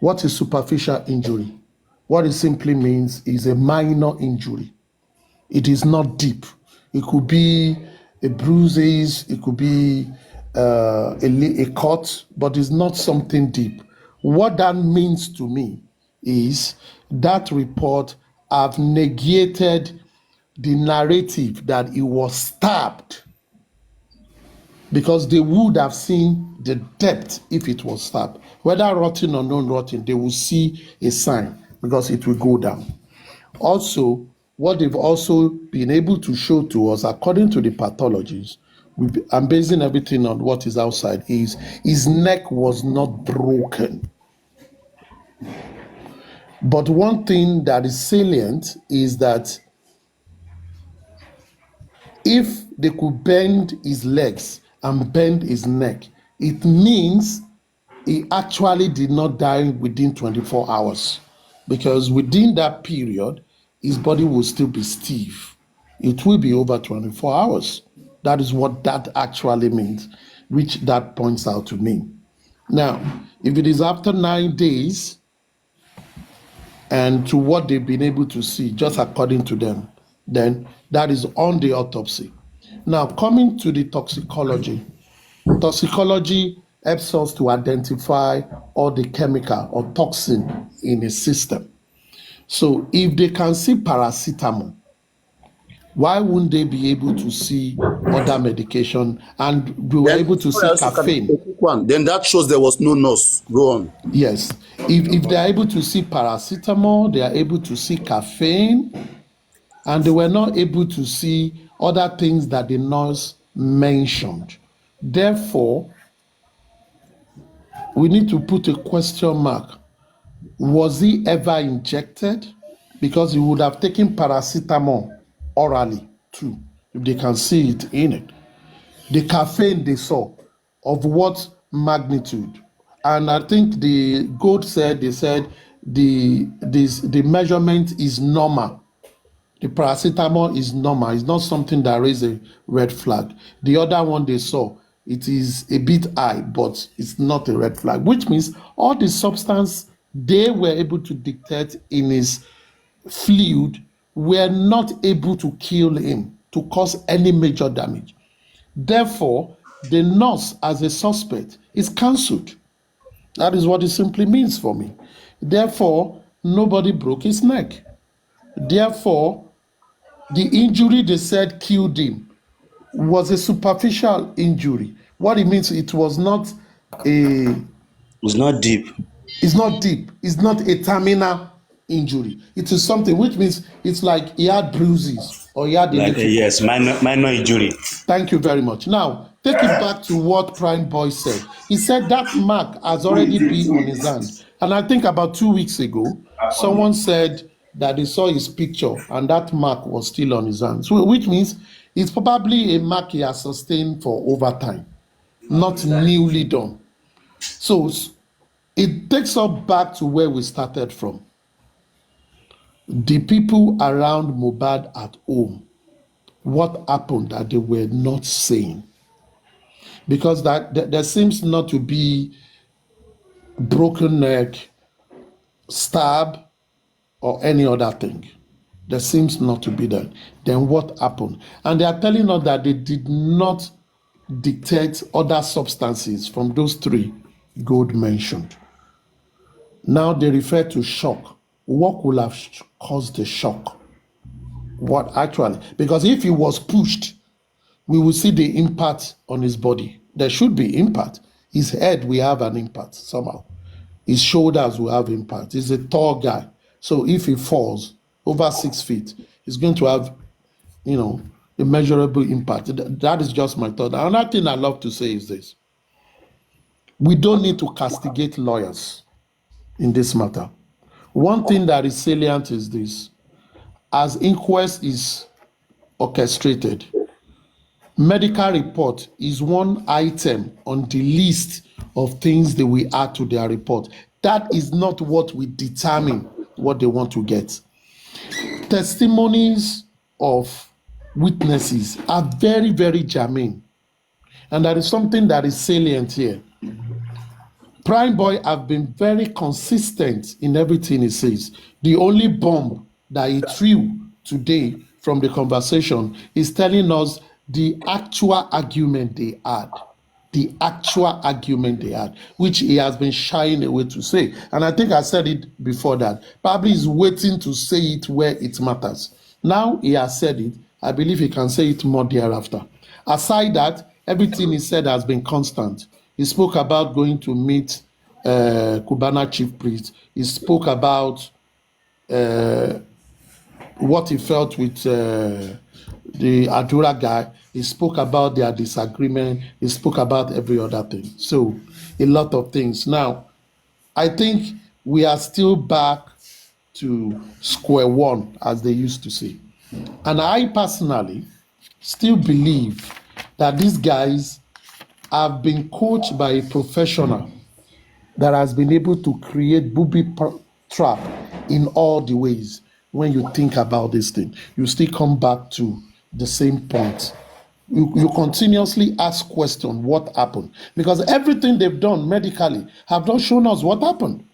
What is superficial injury? What it simply means is a minor injury. It is not deep. It could be a bruises, it could be a cut, but it's not something deep. What that means to me is that report have negated the narrative that he was stabbed, because they would have seen the depth if it was stabbed. Whether rotten or non-rotten, they will see a sign because it will go down. Also, what they've also been able to show to us, according to the pathologists, I'm basing everything on what is outside, is his neck was not broken. But one thing that is salient is that if they could bend his legs and bend his neck, it means he actually did not die within 24 hours. Because within that period, his body will still be stiff. It will be over 24 hours. That is what that actually means, which that points out to me. Now, if it is after 9 days, and to what they've been able to see, just according to them, then that is on the autopsy. Now, coming to the toxicology. Toxicology helps us to identify all the chemical or toxin in a system. So if they can see paracetamol, why wouldn't they be able to see other medication? And we were able to see caffeine. Then that shows there was no nurse. Go on. Yes. If they are able to see paracetamol, they are able to see caffeine, and they were not able to see other things that the nurse mentioned. Therefore, we need to put a question mark. Was he ever injected? Because he would have taken paracetamol orally too, if they can see it in it. The caffeine they saw, of what magnitude? And I think the Gold said, they said the measurement is normal. The paracetamol is normal. It's not something that raises a red flag. The other one they saw, it is a bit high, but it's not a red flag, which means all the substance they were able to detect in his fluid were not able to kill him, to cause any major damage. Therefore, the nurse as a suspect is cancelled. That is what it simply means for me. Therefore, nobody broke his neck. Therefore, the injury they said killed him was a superficial injury. What it means, it was not a... It's not deep. It's not deep. It's not a terminal injury. It is something which means it's like he had bruises or he had... Like yes, minor injury. Thank you very much. Now, take it back to what Prime Boy said. He said that mark has already been on his hand. And I think about 2 weeks ago, someone said that they saw his picture and that mark was still on his hand. So, which means it's probably a mark he has sustained for over time, not newly done. So it takes us back to where we started from. The people around Mohbad at home, what happened that they were not saying? Because there seems not to be broken neck, stab, or any other thing. There seems not to be that. Then what happened? And they are telling us that they did not detect other substances from those three Gold mentioned. Now they refer to shock. What could have caused the shock? What actually? Because if he was pushed, we will see the impact on his body. There should be impact. His head will have an impact somehow. His shoulders will have impact. He's a tall guy. So if he falls over 6 feet, he's going to have, a measurable impact. That is just my thought. Another thing I love to say is this. We don't need to castigate lawyers in this matter. One thing that is salient is this. As inquest is orchestrated, medical report is one item on the list of things they will add to their report. That is not what will determine what they want to get. Testimonies of witnesses are very, very germane. And that is something that is salient here. Prime Boy have been very consistent in everything he says. The only bomb that he threw today from the conversation is telling us the actual argument they had. The actual argument they had, which he has been shying away to say. And I think I said it before that. Probably is waiting to say it where it matters. Now he has said it. I believe he can say it more thereafter. Aside that, everything he said has been constant. He spoke about going to meet Cubana chief priest. He spoke about what he felt with the Adura guy. He spoke about their disagreement. He spoke about every other thing. So, a lot of things. Now, I think we are still back to square one, as they used to say. And I personally still believe that these guys have been coached by a professional that has been able to create booby trap in all the ways. When you think about this thing, you still come back to the same point. You continuously ask questions, what happened? Because everything they've done medically have not shown us what happened.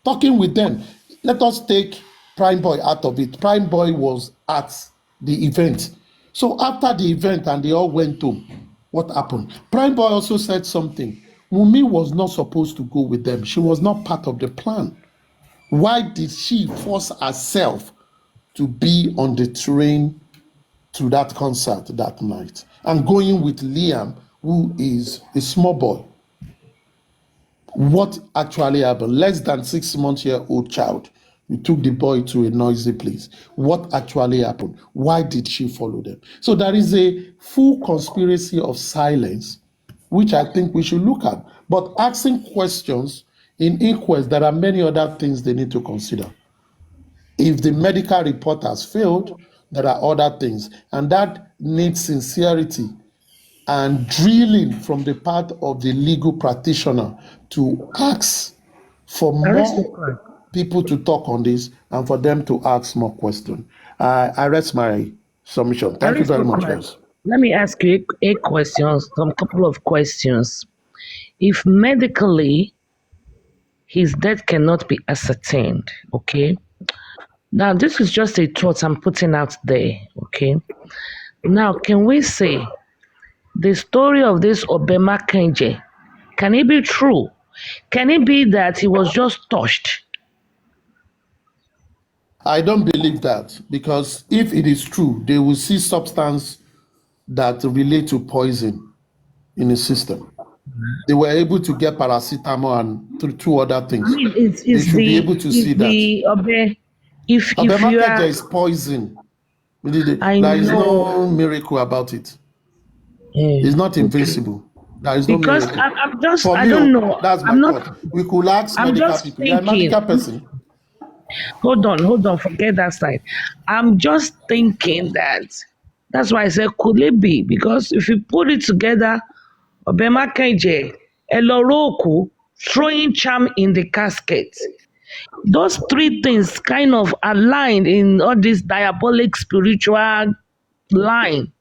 Talking with them, let us take Prime Boy out of it. Prime Boy was at the event. So after the event and they all went home, what happened? Prime Boy also said something. Wunmi was not supposed to go with them. She was not part of the plan. Why did she force herself to be on the train to that concert that night and going with Liam, who is a small boy? What actually happened? Less than 6 months old child. You took the boy to a noisy place. What actually happened? Why did she follow them? So there is a full conspiracy of silence, which I think we should look at. But asking questions in inquest, there are many other things they need to consider. If the medical report has failed, there are other things. And that needs sincerity and drilling from the part of the legal practitioner to ask for more people to talk on this and for them to ask more questions. I rest my submission. Thank you very much, guys. Let me ask you a question, some couple of questions. If medically his death cannot be ascertained, okay? Now, this is just a thought I'm putting out there, okay? Now, can we say the story of this Obema Kenje, can it be true? Can it be that he was just touched? I don't believe that, because if it is true, they will see substance that relate to poison in the system. They were able to get paracetamol and two other things. I mean, they should be able to see that. If you are, there is poison. There is no miracle about it. It's not invincible. There is no because miracle. I'm just, For I me, don't know. that's my thought. We could ask medical people. You're a medical person. Hold on, forget that side. I'm just thinking that's why I said, could it be? Because if you put it together, Obema Kenje, Eloroku, throwing charm in the casket, those three things kind of aligned in all this diabolic spiritual line.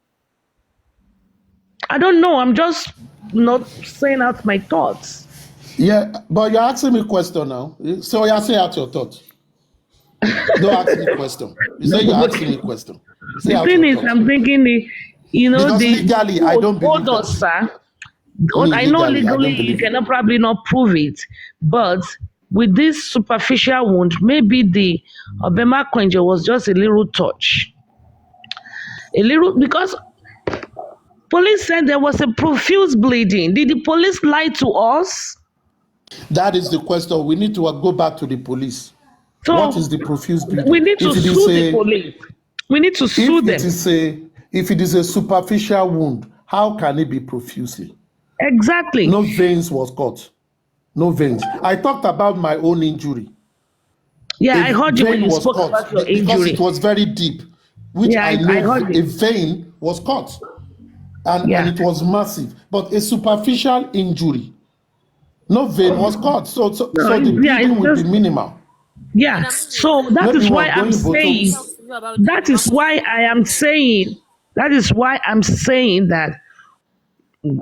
I don't know. I'm just not saying out my thoughts. Yeah, but you're asking me a question now. So you're saying out your thoughts. Don't ask me a question. You say you're asking me a question. The thing is, I'm thinking because legally, I don't believe that. Sir. I know legally you cannot probably not prove it, but with this superficial wound, maybe the Obema Kenje was just a little touch. Because police said there was a profuse bleeding. Did the police lie to us? That is the question. We need to go back to the police. So what is the profuse bleeding? We need to sue the police. We need to sue them. If it is a superficial wound, how can it be profusely? Exactly. No veins was cut. No veins. I talked about my own injury. Yeah, I A heard you when vein you was spoke cut about your because it injury. was very deep, which Yeah, I I know heard a it. vein was cut, and Yeah. it was massive. But a superficial injury, no vein was cut, so No, the yeah, bleeding it's will be just minimal. yeah. Madam, So that Maybe is why we're I'm going saying. both. talk to you about the That is why I am saying. That is why I'm saying that.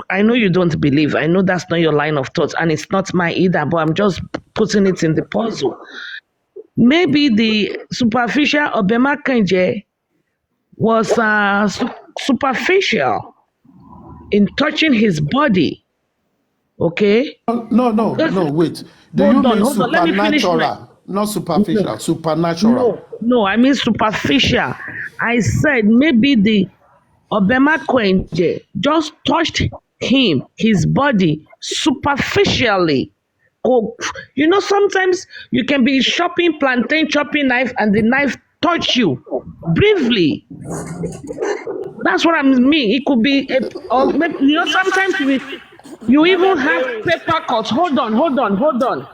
I know you don't believe. I know that's not your line of thought, and it's not mine either. But I'm just putting it in the puzzle. Maybe the superficial Obema Kenje was superficial in touching his body. Okay. No, wait. Do you mean Hold on. Let me finish my. supernatural, not superficial, supernatural? No, I mean superficial. I said maybe the Obema Kwenje just touched his body superficially. Oh, you know, sometimes you can be chopping plantain, chopping knife, and the knife touch you briefly. That's what I mean. It could be, or maybe, you know, sometimes you even have paper cuts. Hold on.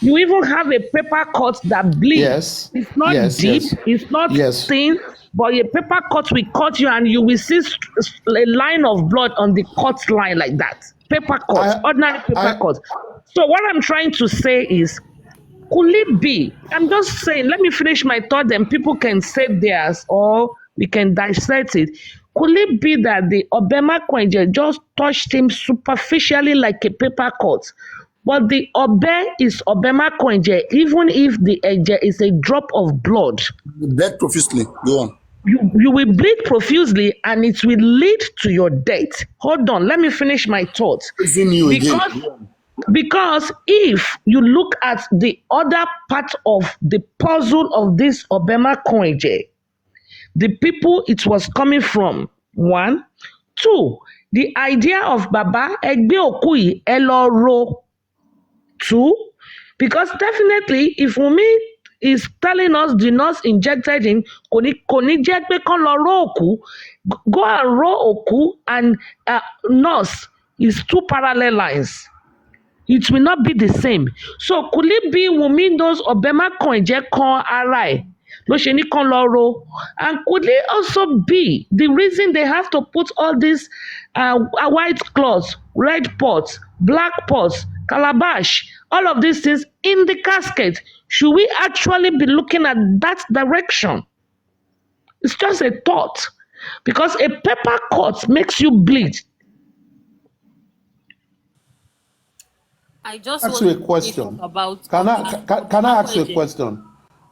You even have a paper cut that bleeds. Yes. It's not deep. Yes. It's not Yes. thin. But a paper cut will cut you, and you will see a line of blood on the cut line like that. Paper cut, ordinary paper cut. So what I'm trying to say is, could it be? I'm just saying. Let me finish my thought, then people can say theirs, or we can dissect it. Could it be that the Obema Kwenje just touched him superficially like a paper cut? But the Obe is Obema Kwenje, even if the Eje is a drop of blood. Bled profusely. Go on. You will bleed profusely, and it will lead to your death. Hold on, let me finish my thought. Because if you look at the other part of the puzzle of this Obema Kwenje, the people it was coming from, 1. 2, the idea of Baba Egbe Okuyi Eloro. 2, because definitely if Wunmi is telling us the nurse injected him, go and roll Oku and nurse is 2 parallel lines. It will not be the same. So could it be Wunmi knows Obema Kwenje kan ara ẹ̀? And could it also be the reason they have to put all these white cloths, red pots, black pots, calabash, all of these things in the casket? Should we actually be looking at that direction? It's just a thought. Because a paper cut makes you bleed. I just Ask want you a to question. about. Can I ask you a question?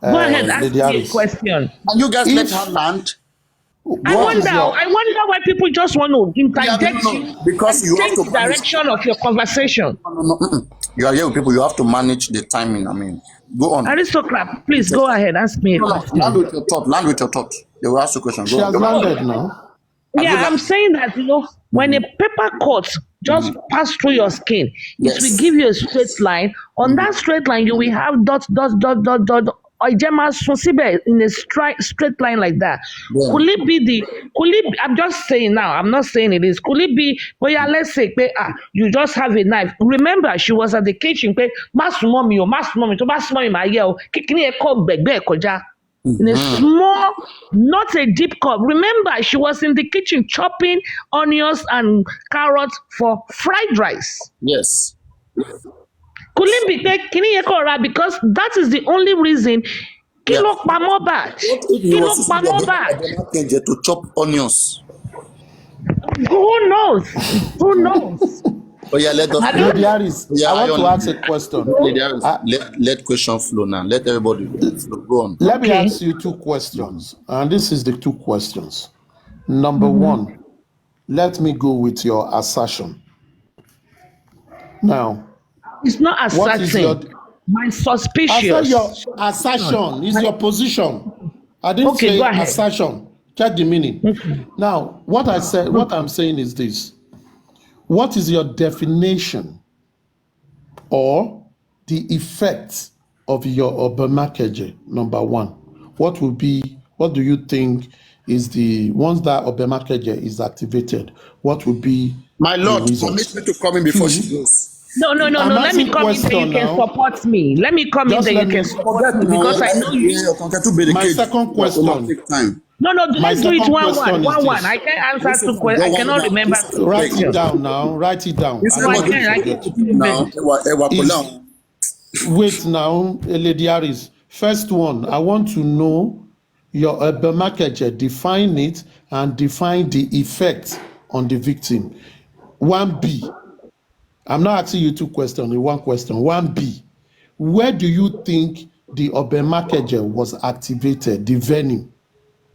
Go ahead, ask Lady me a Harris? question. And you guys let her land. I wonder why people just want to interject you because and you have change to the direction of your conversation. No. You are here with people. You have to manage the timing. I mean, go on. Aristocrat, please go ahead. Ask me a question. Land with your thought. They will ask you a question. She has landed now. Yeah, I'm saying that, when a paper cut just pass through your skin, it will give you a straight line. On that straight line, you will have dot, in a straight line like that. Yeah. I'm just saying now, I'm not saying it is. Could it be, let's say, you just have a knife. Remember, she was at the kitchen, in a small, not a deep cup. Remember, she was in the kitchen chopping onions and carrots for fried rice. Yes. Couldn't be because that is the only reason. Kilo Pamobad. To chop onions. Who knows? Oh yeah, let us. Lady Harris, I want to ask a question. Lady Harris, let question flow now. Let everybody flow. Go on. Let me ask you 2 questions, and this is the 2 questions. Number 1, let me go with your assertion. Now, it's not asserting. My suspicious. I said your assertion is your position. I didn't say assertion. Check the meaning. Now, what I'm saying is this. What is your definition or the effect of your Obema Kwenje? Number 1. What do you think is once that Obema Kwenje is activated, what would be my Lord, permit me to come in before she goes. No. I'm Let me asking come in there. You question can now. support me. Let me come in Just there. let You can me. support me because I know you. My second question. Take time. No. My Let's do it second one. question is One. this. I can't answer two Go questions. I one cannot now. remember two Write it questions. down now. Write it down. I No, don't I want to can't. I forget. can't Now, remember. Is wait now, Lady Harris. First one, I want to know your Ebemakeje, define it and define the effect on the victim. 1B. I'm not asking you two questions, one question. 1B. Where do you think the Obemakeje was activated, the venue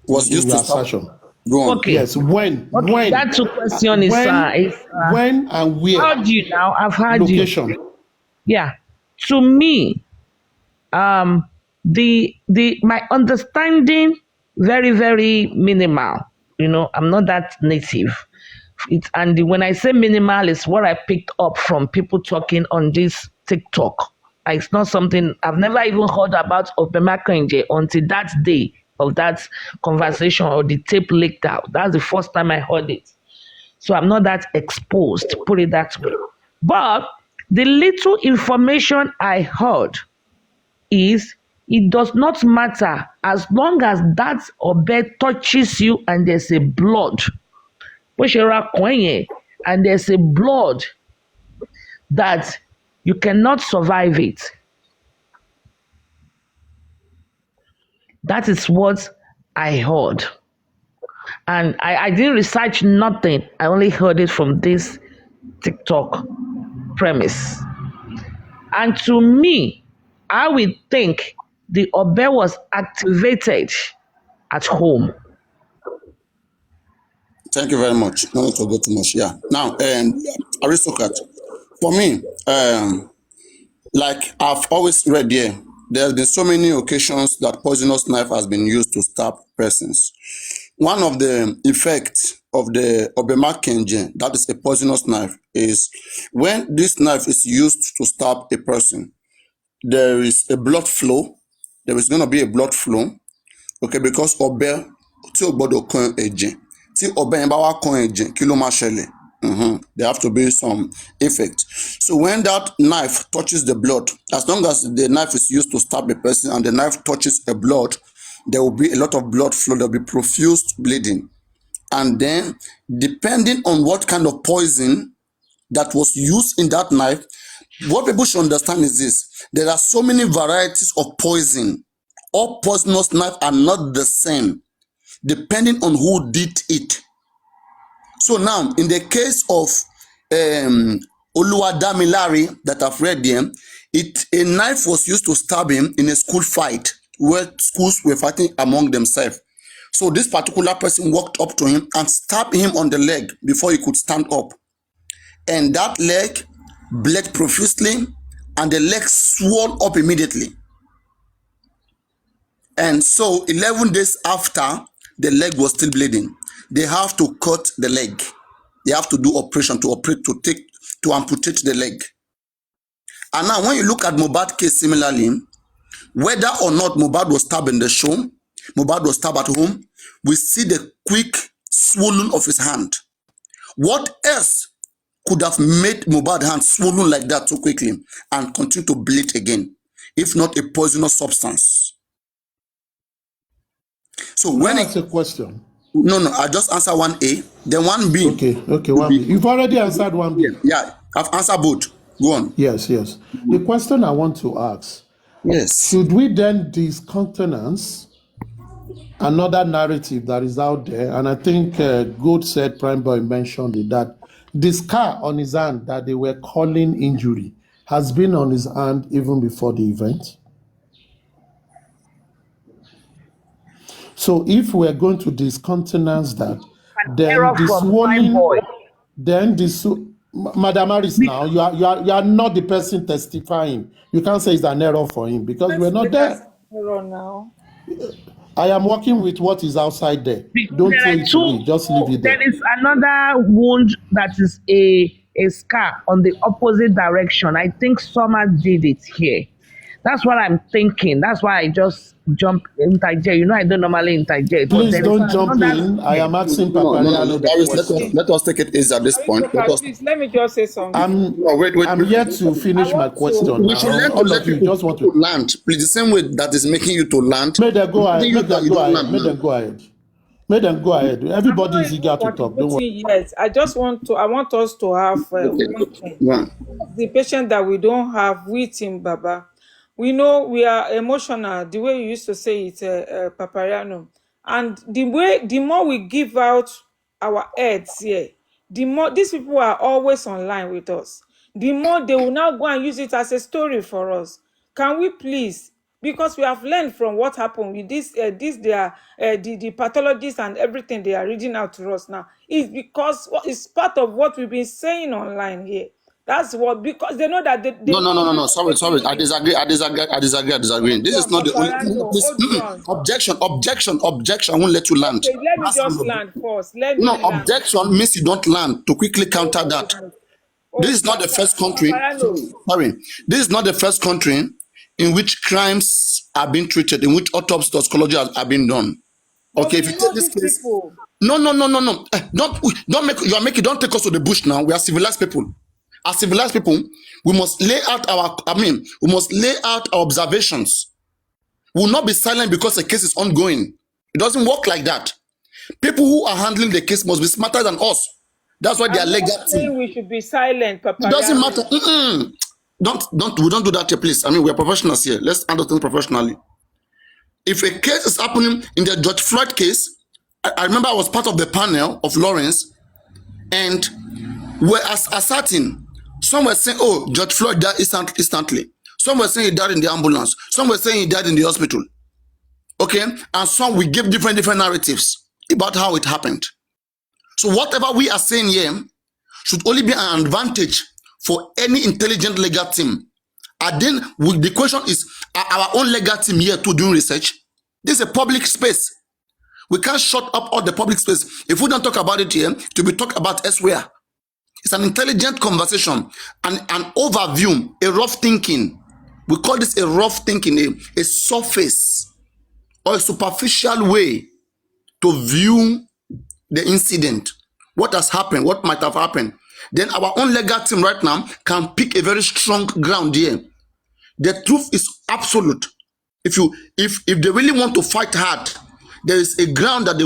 was in used your to stop. assertion? Go on. Okay. Yes, when? That two question is When and where? heard you now. I've heard Location. you. Yeah. To me, my understanding very, very minimal. You know, I'm not that native. When I say minimal, it's what I picked up from people talking on this TikTok. It's not something I've never even heard about Obemakenje until that day of that conversation or the tape leaked out. That's the first time I heard it. So I'm not that exposed, put it that way. But the little information I heard is it does not matter as long as that obe touches you and there's a blood. And there's a blood that you cannot survive it. That is what I heard. And I didn't research nothing. I only heard it from this TikTok premise. And to me, I would think the obe was activated at home. Thank you very much. No need to go too much. Yeah. Now, aristocrat. For me, like I've always read here, there have been so many occasions that poisonous knife has been used to stab persons. One of the effects of the Obemakenje, that is a poisonous knife, is when this knife is used to stab a person, there is a blood flow. There is going to be a blood flow, okay, because obe tí o gbọ́dọ̀ kan ẹ̀jẹ̀, tí obe yẹn bá wá kan ẹ̀jẹ̀, kí ló máa ṣẹlẹ̀? There have to be some effect. So when that knife touches the blood, as long as the knife is used to stab a person and the knife touches a blood, there will be a lot of blood flow. There will be profuse bleeding. And then, depending on what kind of poison that was used in that knife, what people should understand is this: there are so many varieties of poison. All poisonous knives are not the same, depending on who did it. So now, in the case of Oluwadamilare that I've read here, a knife was used to stab him in a school fight where schools were fighting among themselves. So this particular person walked up to him and stabbed him on the leg before he could stand up. And that leg bled profusely and the leg swelled up immediately. And so 11 days after, the leg was still bleeding. They have to cut the leg. They have to do operation to amputate the leg. And now when you look at Mohbad case similarly, whether or not Mohbad was stabbed in the show, Mohbad was stabbed at home, we see the quick swollen of his hand. What else could have made Mohbad's hand swollen like that so quickly and continue to bleed again, if not a poisonous substance? So when That's a question. No, I just answer 1A, then 1B. Okay, 1B. You've already answered 1B. Yeah, I've answered both. Go on. Yes. The question I want to ask, should we then discountenance another narrative that is out there? And I think Good said, Prime Boy mentioned it, that the scar on his hand that they were calling injury has been on his hand even before the event. So if we're going to discountenance that, Madam Harris, now you are not the person testifying. You can't say it's an error for him because we're not there. Error now. I am working with what is outside there. Don't say it to me. Just leave it there. There is another wound that is a scar on the opposite direction. I think Summer did it here. That's what I'm thinking. That's why I just jump interject. You know, I don't normally interject. But Please there is don't jump another in. I am asking No, Papariano the Darius, question. let us take it easy at this point. Let us. Please, let me just say something. No, wait. I'm yet to finish my question. We should learn to All let of you people just want to to. land. Please, the same way that is making you to land. May them go ahead. You May that them you go don't ahead. land May now. them go ahead. May them go ahead. Everybody I'm is not eager even to talk. Don't worry. contributing yet. I want us to have Okay. one thing. Yeah. The patient that we don't have with him, Baba. We know we are emotional, the way you used to say it, Papariano. And the more we give out our heads here, the more these people are always online with us. The more they will now go and use it as a story for us. Can we please? Because we have learned from what happened with the pathologists and everything they are reading out to us now. It's because it's part of what we've been saying online here. That's what, because they know that they No. know. Sorry. I disagree. This is not the only. Please, Hold on. objection. I won't let you land. Okay, let me That's just all of you. land first. Let No, me land. objection means you don't land to quickly counter that. This is not the first country. Sorry, this is not the first country in which crimes are being treated, in which autopsy toxicology are being done. Okay, if you take this case, people. no. Don't take us to the bush now. We are civilized people. As civilized people, we must lay out our observations. We will not be silent because the case is ongoing. It doesn't work like that. People who are handling the case must be smarter than us. That's why they are legal team. Saying we should be silent, Papa. It doesn't matter. We don't do that here, please. I mean, we are professionals here. Let's handle things professionally. If a case is happening in the George Floyd case, I remember I was part of the panel of Lawrence, and we're asserting. Some were saying, "Oh, George Floyd died instantly." Some were saying he died in the ambulance. Some were saying he died in the hospital. Okay, and some we give different narratives about how it happened. So whatever we are saying here should only be an advantage for any intelligent legal team. And then the question is, are our own legal team here to do research? This is a public space. We can't shut up all the public space. If we don't talk about it here, to be talked about elsewhere. It's an intelligent conversation, an overview, a rough thinking. We call this a rough thinking, a surface or a superficial way to view the incident, what has happened, what might have happened. Then our own legal team right now can pick a very strong ground here. The truth is absolute. If they really want to fight hard, there is a ground that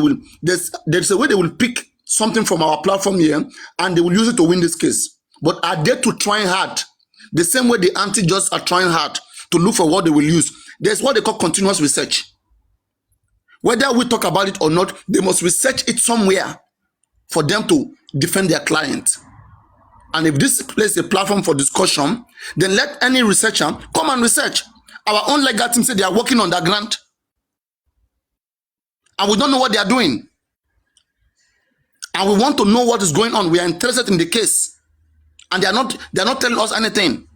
there's a way they will pick something from our platform here and they will use it to win this case. But are they to try hard? The same way the anti-judges are trying hard to look for what they will use. There's what they call continuous research. Whether we talk about it or not, they must research it somewhere for them to defend their client. And if this plays a platform for discussion, then let any researcher come and research. Our own legal team say they are working on that grant. And we don't know what they are doing. And we want to know what is going on. We are interested in the case. And they are not telling us anything.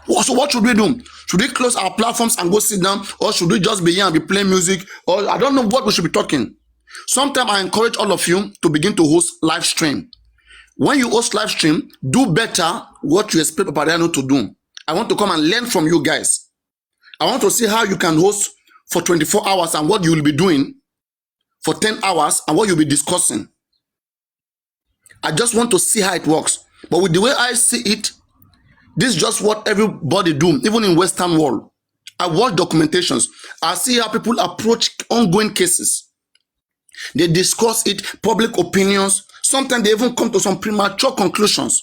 So what should we do? Should we close our platforms and go sit down? Or should we just be here and be playing music? Or I don't know what we should be talking. Sometimes I encourage all of you to begin to host live stream. When you host live stream, do better what you expect Papariano to do. I want to come and learn from you guys. I want to see how you can host for 24 hours and what you will be doing for 10 hours and what you'll be discussing. I just want to see how it works. But with the way I see it, this is just what everybody do, even in Western world. I watch documentations. I see how people approach ongoing cases. They discuss it, public opinions. Sometimes they even come to some premature conclusions.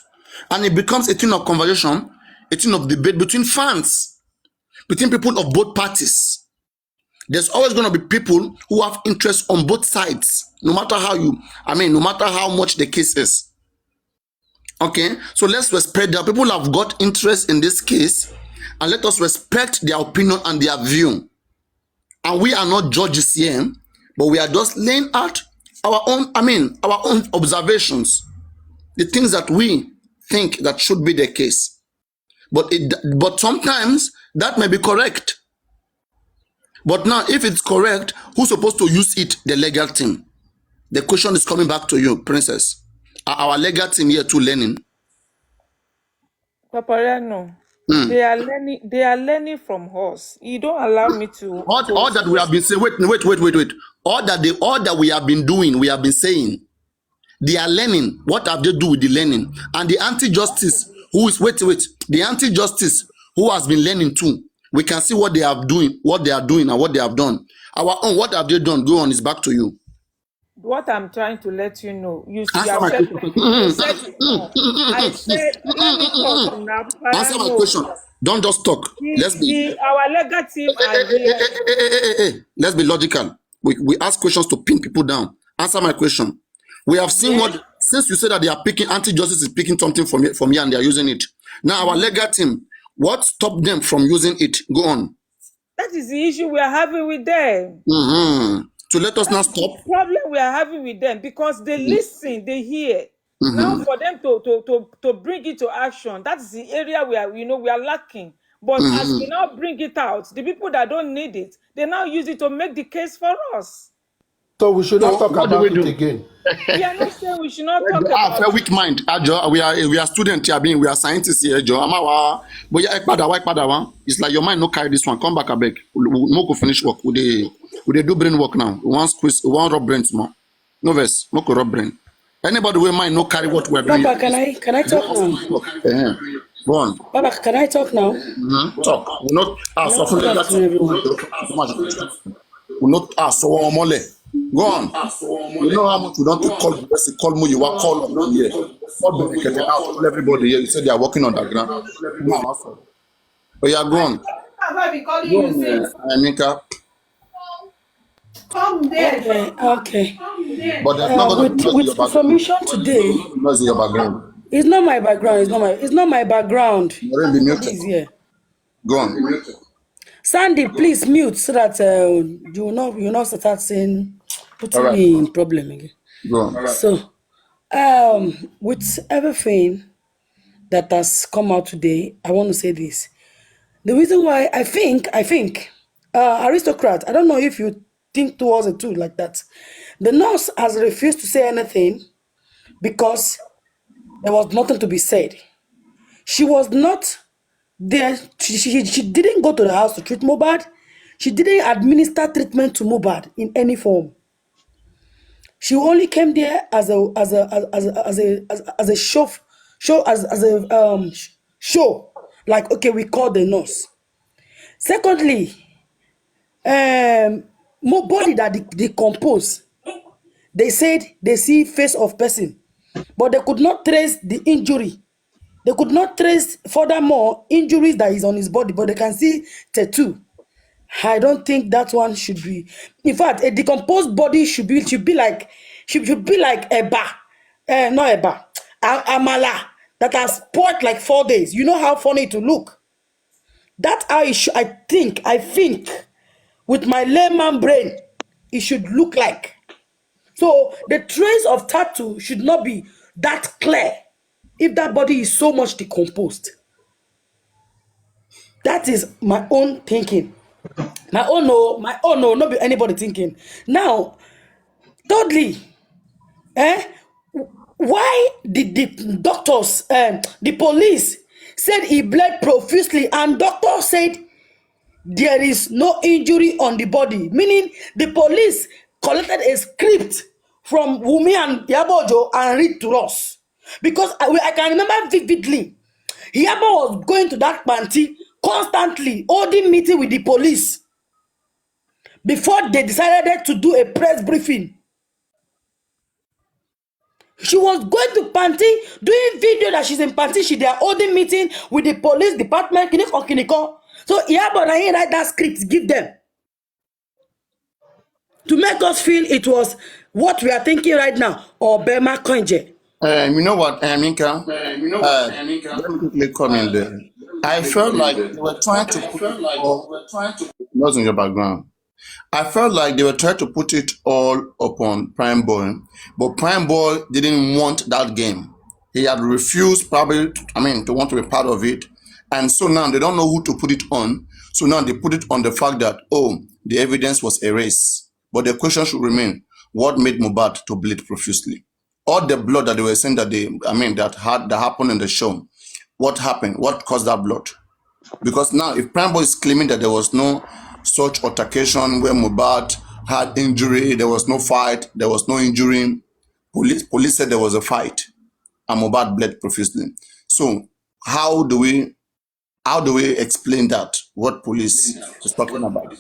And it becomes a thing of conversation, a thing of debate between fans, between people of both parties. There's always going to be people who have interest on both sides, no matter how much the case is. Okay, so let's respect that people have got interest in this case, and let us respect their opinion and their view. And we are not judges here, but we are just laying out our own observations, the things that we think that should be the case. But sometimes that may be correct. But now, if it's correct, who's supposed to use it? The legal team. The question is coming back to you, Princess. Are our legal team here too learning? Papariano. Mm. They are learning. They are learning from us. You don't allow me to. All that we have been saying. Wait. All that we have been doing, we have been saying. They are learning. What have they do with the learning? And the anti-justice, who is the anti-justice who has been learning too. We can see what they are doing, and what they have done. Our own, what have they done? Go on, it's back to you. What I'm trying to let you know, you Answer have my said, question. you said it all. I said, let me talk now. Answer my question. Don't just talk. Let's be. Our legal team are here. Let's be logical. We ask questions to pin people down. Answer my question. We have seen what, since you said that they are picking, anti-justice is picking something from here and they are using it. Now our legal team, what stopped them from using it? Go on. That is the issue we are having with them. So let us now stop. The problem we are having with them, because they listen, they hear. Now for them to bring it to action, that's the area we are lacking. But as we now bring it out, the people that don't need it, they now use it to make the case for us. So we should not talk about it again. We are not saying we should not talk about it. Weak mind. We are students here, we are scientists here, Joe. It's like your mind no carry this one. Come back a beg. No go finish work. We do brain work now. One squeeze, one rub brain small. No verse, no go rub brain. Anybody with mind no carry what we're doing. Papa, can I talk now? Go on. Papa, can I talk now? Talk. We not ask we not ask for mole. Go on. You know how much you don't call me. You are called on here. Call everybody here. You said they are working on the ground. Oh yeah, go on. Mika. Come there. Okay. But there's not going to with information today. What's your background? It's not my background. It's not my background. You're already muted. Here. Go on. Sandy, please mute so that you will not start saying putting me in problem again. Go on. So, with everything that has come out today, I want to say this. The reason why I think aristocrat, I don't know if you think towards it too like that. The nurse has refused to say anything because there was nothing to be said. She was not there. She didn't go to the house to treat Mohbad. She didn't administer treatment to Mohbad in any form. She only came there as a show. Like, okay, we call the nurse. Secondly, more body that decompose. They said they see face of person, but they could not trace the injury. They could not trace furthermore injuries that is on his body, but they can see tattoo. I don't think that one should be. In fact, a decomposed body should be like eba, not eba, amala that has spoiled like 4 days. You know how funny it will look. That's how it should. I think with my layman brain, it should look like. So the trace of tattoo should not be that clear if that body is so much decomposed. That is my own thinking. My own no, not be anybody thinking. Now, thirdly, why did the doctors, the police said he bled profusely, and doctor said there is no injury on the body, meaning the police collected a script from Wumi and Yabojo and read to us. Because I can remember vividly, Yabo was going to that panty constantly, holding meeting with the police before they decided to do a press briefing. She was going to panty, doing video that she's in panty. They are holding meeting with the police department. So Yabo and write that script, give them to make us feel it was what we are thinking right now, or Bema Konje. You know what, Minka? Let me quickly come in there. I felt like they were trying to put what's in your background. I felt like they were trying to put it all upon Prime Boy, but Prime Boy didn't want that game. He had refused probably, to want to be part of it. And so now they don't know who to put it on. So now they put it on the fact that, the evidence was erased. But the question should remain, what made Mohbad to bleed profusely? All the blood that they were saying that that happened in the show. What happened? What caused that blood? Because now, if Prime Boy is claiming that there was no such altercation where Mohbad had injury, there was no fight, there was no injury. Police said there was a fight, and Mohbad bled profusely. So how do we explain that? What police is talking about?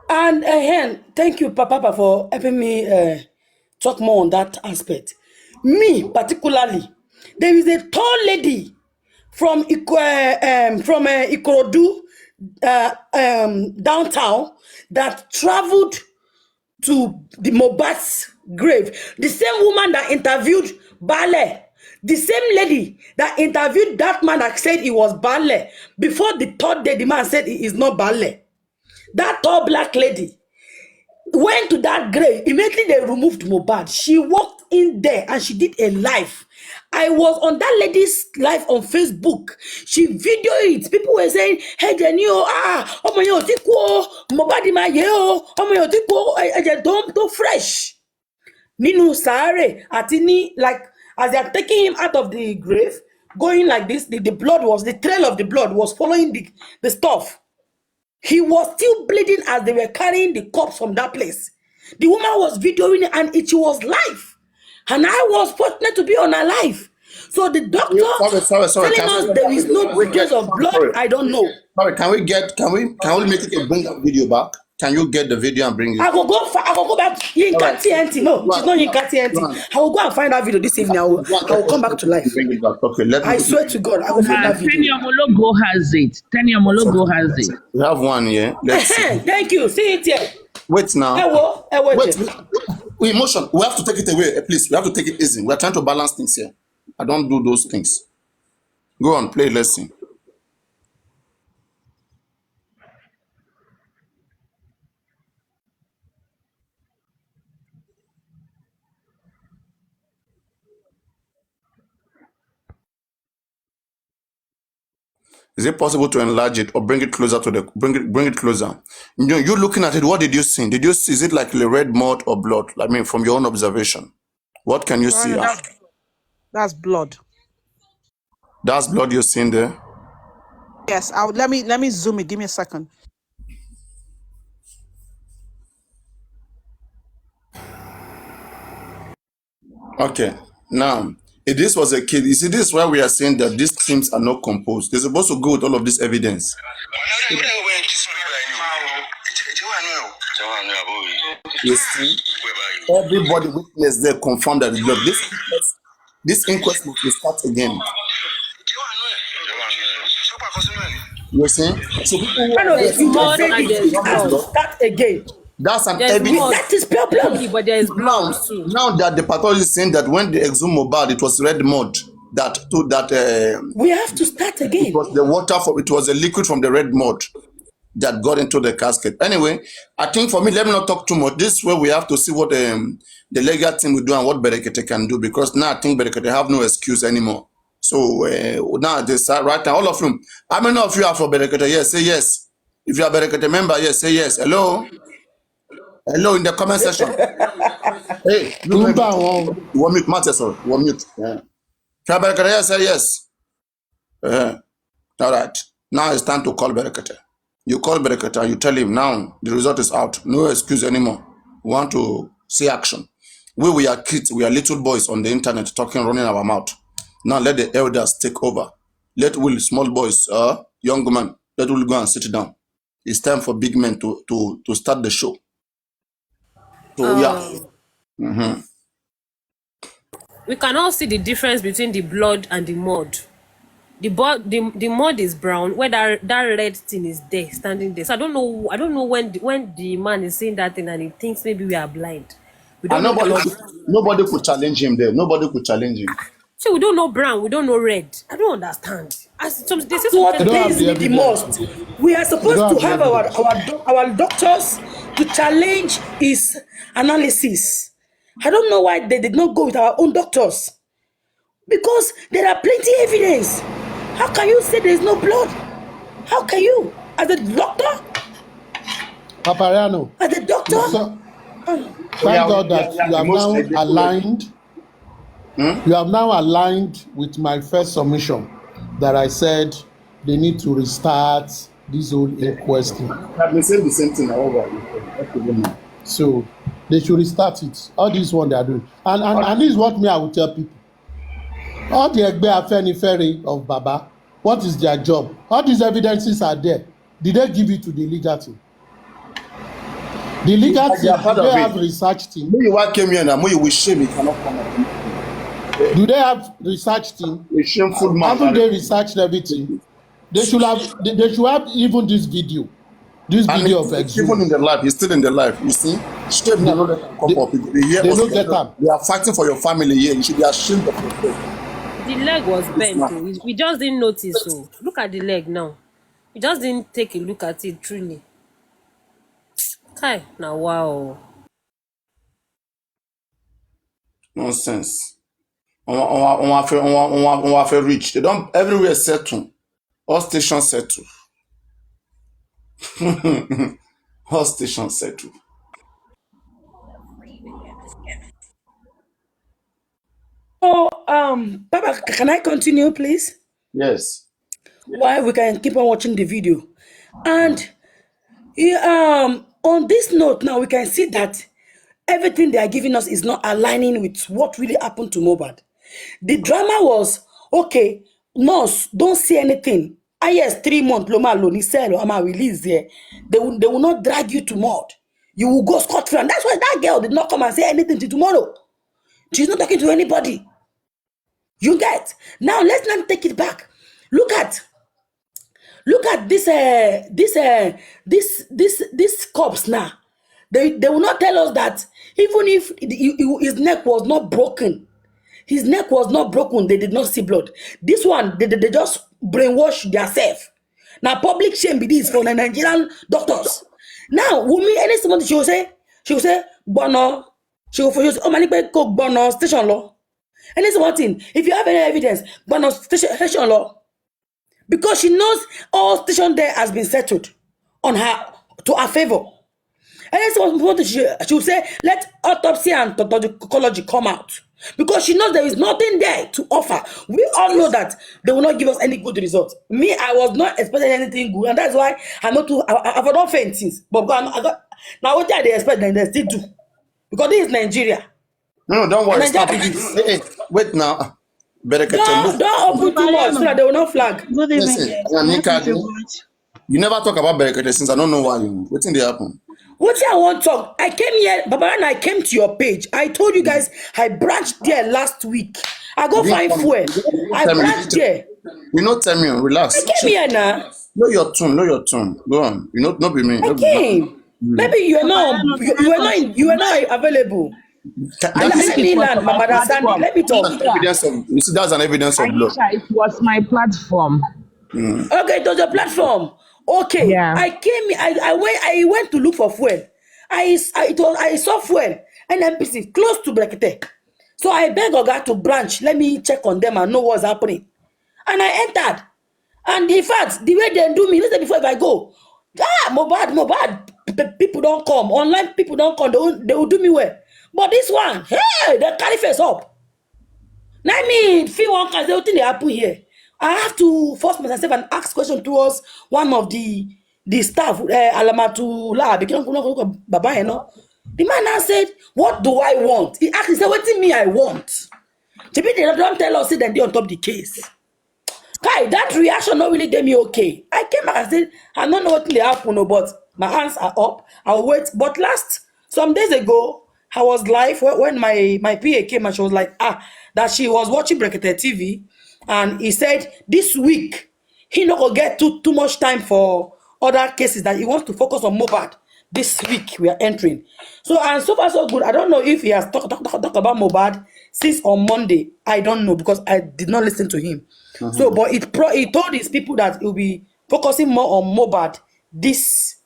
And thank you, Papa, for helping me talk more on that aspect. Me, particularly, there is a tall lady from Ikorodu downtown that traveled to the Mohbad's grave. The same woman that interviewed Bale, the same lady that interviewed that man that said he was Bale, before the third day the man said he is not Bale. That tall black lady went to that grave. Immediately they removed Mohbad. She walked in there and she did a live. I was on that lady's live on Facebook. She videoed it. People were saying, "Hey, Jenny, oh my God, Mohbad ma ye oh my God, don't fresh." Ninu Sare Atini, like as they are taking him out of the grave, going like this, the trail of the blood was following the stuff. He was still bleeding as they were carrying the corpse from that place. The woman was videoing it and it was live. And I was fortunate to be on her live. So the doctor telling us there is no trace of blood, I don't know. Sorry, can we make it bring that video back? Can you get the video and bring it? I will go back. Yinka TNT. No, she's not Yinka TNT. I will go and find that video this evening. I will come back to life. Bring it back. Okay, I swear to God, I will find that video. Tenio has it. We have one here. Let's see. Thank you. See it here. Wait now. Wait. Emotion. We have to take it away, please. We have to take it easy. We are trying to balance things here. I don't do those things. Go on, play. Let's see. Is it possible to enlarge it or bring it closer to the bring it closer? You looking at it, what did you see? Is it like the red mud or blood? I mean, from your own observation, what can you see? That's blood. That's blood you're seeing there? Yes, let me zoom it. Give me a second. Okay. Now, if this was a kid, you see, this is why we are saying that these teams are not composed. They're supposed to go with all of this evidence. You see, everybody witness there confirmed that the blood. This inquest must start again. You see? So people start again. That's an evidence. That is problem. But there is blood too. Now that the pathologist is saying that when they exhumed Mohbad, it was red mud we have to start again. It was the water it was a liquid from the red mud that got into the casket. Anyway, I think for me, let me not talk too much. This is where we have to see what the legal team will do and what Berekete can do, because now I think Berekete have no excuse anymore. So now this right now, all of them. How many of you are for Berekete? Yes, say yes. If you are Berekete member, yes, say yes. Hello. Hello in the comment section. Hey, one mute, Matter, sorry. 1 minute. Yeah. Berekete, say yes. All right. Now it's time to call Berekete. You call Berekete, you tell him now the result is out. No excuse anymore. We want to see action. We are kids, we are little boys on the internet talking, running our mouth. Now let the elders take over. Let Will, small boys, young man, let Will go and sit down. It's time for big men to start the show. So yeah. We can all see the difference between the blood and the mud. The mud is brown, where that red thing is there, standing there. So I don't know when the man is saying that thing and he thinks maybe we are blind. We don't nobody could challenge him there. Nobody could challenge him. So we don't know brown, we don't know red. I don't understand. They say what pains me the most, we are supposed to have our doctors to challenge his analysis. I don't know why they did not go with our own doctors, because there are plenty of evidence. How can you say there's no blood? How can you, as a doctor? Papariano. As a doctor? Thank God that you have now aligned. You have now aligned with my first submission that I said they need to restart this whole inquest thing. I've been saying the same thing now. So they should restart it. All this one they are doing. And this is what me I will tell people. All the Egbe Afenifere of Baba, what is their job? All these evidences are there. Did they give it to the legal team? The legal team, do they have research team? When you came here now, you will shame it cannot come up. Do they have research team? A shameful man. Haven't they researched everything? They should have even this video. This video of even in the life, he's still in the life. You see, shame they don't let them come up. They don't get up. They are fighting for your family here. You should be ashamed of yourself. The leg was bent. We just didn't notice. So look at the leg now. We just didn't take a look at it truly. Kai, now wow. Nonsense. On have reach. They don't everywhere settle. All stations settle. All stations settle. Oh, Papa, can I continue, please? Yes. Why we can keep on watching the video. And on this note now, we can see that everything they are giving us is not aligning with what really happened to Mohbad. The drama was, okay, nurse, don't say anything. Yes, 3 months, Loma Loni Selo, Ama release there. They will not drag you to mud. You will go scot-free. And that's why that girl did not come and say anything till tomorrow. She's not talking to anybody. You get? Now let's not take it back. Look at this corpse now. They will not tell us that even if his neck was not broken, they did not see blood. This one, they just brainwash themselves. Now public shame be this for the Nigerian doctors. Now, Wumi, any somebody she will say, Bono, she will say, oh, Manipe go Bono station law. And this one thing, if you have any evidence, Bono station law. Because she knows all station there has been settled on her, to her favor. And this one, she will say, let autopsy and toxicology come out. Because she knows there is nothing there to offer. We all know that they will not give us any good results. Me, I was not expecting anything good. And that's why I've not faint since. But now what they expect, then they still do. Because this is Nigeria. No, don't worry. Stop. Hey, wait now. Don't open too much so that they will not flag. Good evening. You never talk about Berekete since I don't know why. What thing they happen? What I want to talk? I came here, Baba, and I came to your page. I told you guys I branched there last week. I go find fuel. I branched there. You know, tell me, relax. I came here now. Know your tune. Go on. You know, not be me. I came. Maybe you are not available. Let me talk. You see, that's an evidence of blood. It was my platform. Okay, it was your platform. Okay, yeah. I came. I went to look for fuel. I saw fuel NNPC close to Brekete. So I begged Oga to branch. Let me check on them and know what's happening. And I entered. And in fact, the way they do me, listen before if I go, Mohbad, people don't come. Online people don't come. They will do me well. But this one, hey, they carry face up. Now me feel one can say what thing they happen here. I have to force myself and ask question towards one of the staff, Alamatullah, Baba, you know. The man now said, what do I want? He asked, he said, what do me I want? Maybe they don't tell us, then they on top of the case. Kai, that reaction not really gave me okay. I came back and said, I don't know what really happened, but my hands are up. I'll wait. But some days ago, I was live when my PA came and she was like, that she was watching Brekete TV. And he said, this week, he not going to get too much time for other cases, that he wants to focus on Mohbad. This week, we are entering. So, and so far, so good. I don't know if he has talked about Mohbad since on Monday. I don't know, because I did not listen to him. So, but he told his people that he'll be focusing more on Mohbad this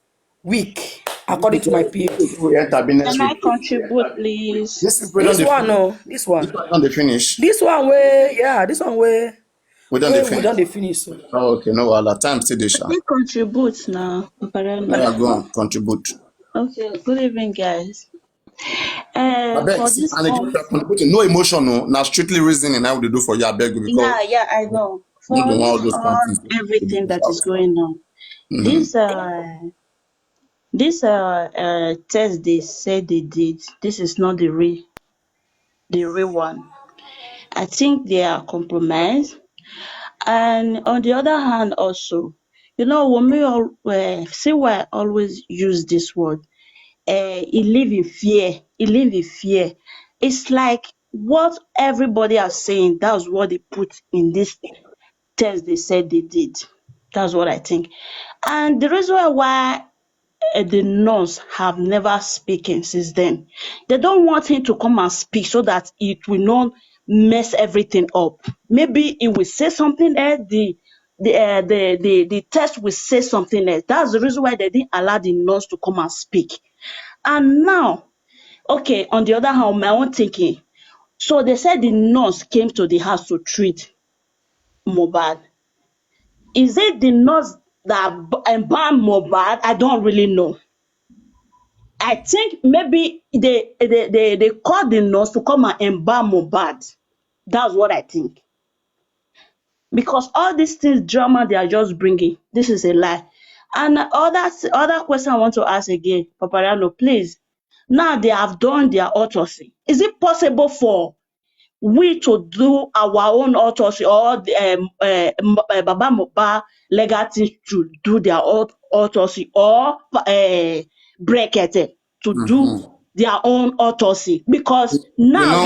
week, according to my PA. Can I contribute, please? This one. This one they finish. This one where we don't finish. So. Oh, okay, no, all the time still there. Can I contribute now? Yeah, go on, contribute. Okay, good evening, guys. No emotion, no. Now strictly reasoning I would do for you, I beg you, because yeah, I know. Not the one all support those kind of all things. everything that is going on. This test they said they did, this is not the real one. I think they are compromised. And on the other hand, also, when see why I always use this word, he live in fear. He live in fear. It's like what everybody are saying, that's what they put in this test they said they did. That's what I think. And the reason why the nurse have never spoken since then. They don't want him to come and speak so that it will not mess everything up. Maybe he will say something else. The test will say something else. That's the reason why they didn't allow the nurse to come and speak. And now, okay, on the other hand, my own thinking. So they said the nurse came to the house to treat Mohbad. Is it the nurse that embalmed Mohbad? I don't really know. I think maybe they called the nurse to come and embalm Mohbad. That's what I think. Because all these things, drama, they are just bringing. This is a lie. And other question I want to ask again, Papariano, please. Now they have done their autopsy. Is it possible for we to do our own autopsy, or Baba Mohbad legal team to do their autopsy, or Brekete to do their own autopsy? Because now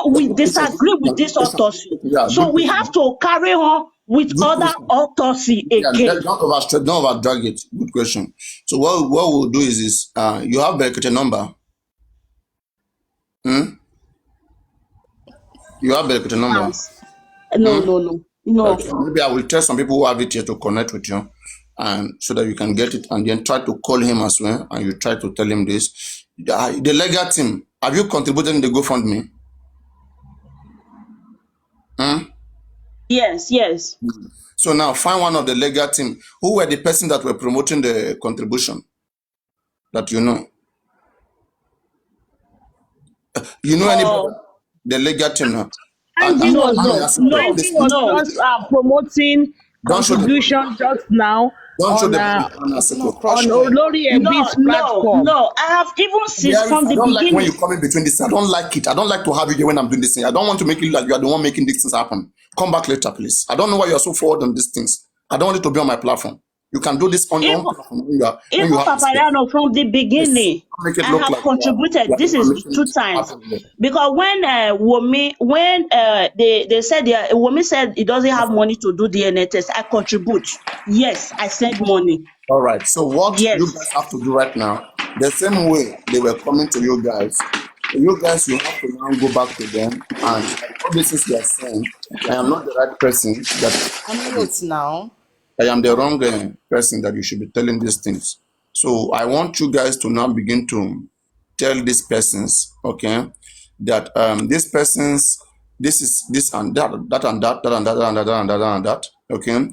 we disagree with this autopsy. So we have to carry on with other autopsy again. Don't overdrag it. Good question. So what we'll do is you have Brekete number. You have Brekete number? No. Okay. Maybe I will tell some people who have it here to connect with you, and so that you can get it, and then try to call him as well, and you try to tell him this. The legal team, have you contributed in the GoFundMe? Yes. So now find one of the legal team. Who were the person that were promoting the contribution that you know? Anybody? The legal team now. Andy was just promoting contribution just now on Olori Ebi's platform. No, I have even seen from the beginning. I don't like when you come in between this. I don't like it. I don't like to have you here when I'm doing this thing. I don't want to make it like you are the one making these things happen. Come back later, please. I don't know why you are so forward on these things. I don't want it to be on my platform. You can do this on your own platform. Even Papariano, from the beginning, I have contributed. This is 2 times. Because when they said Womi said he doesn't have money to do DNA test, I contribute. Yes, I send money. All right. So what you guys have to do right now, the same way they were coming to you guys, you have to now go back to them, and all this is they are saying, I am not the right person that I am the wrong person that you should be telling these things. So I want you guys to now begin to tell these persons, okay, that these persons, this is this and that and that, okay.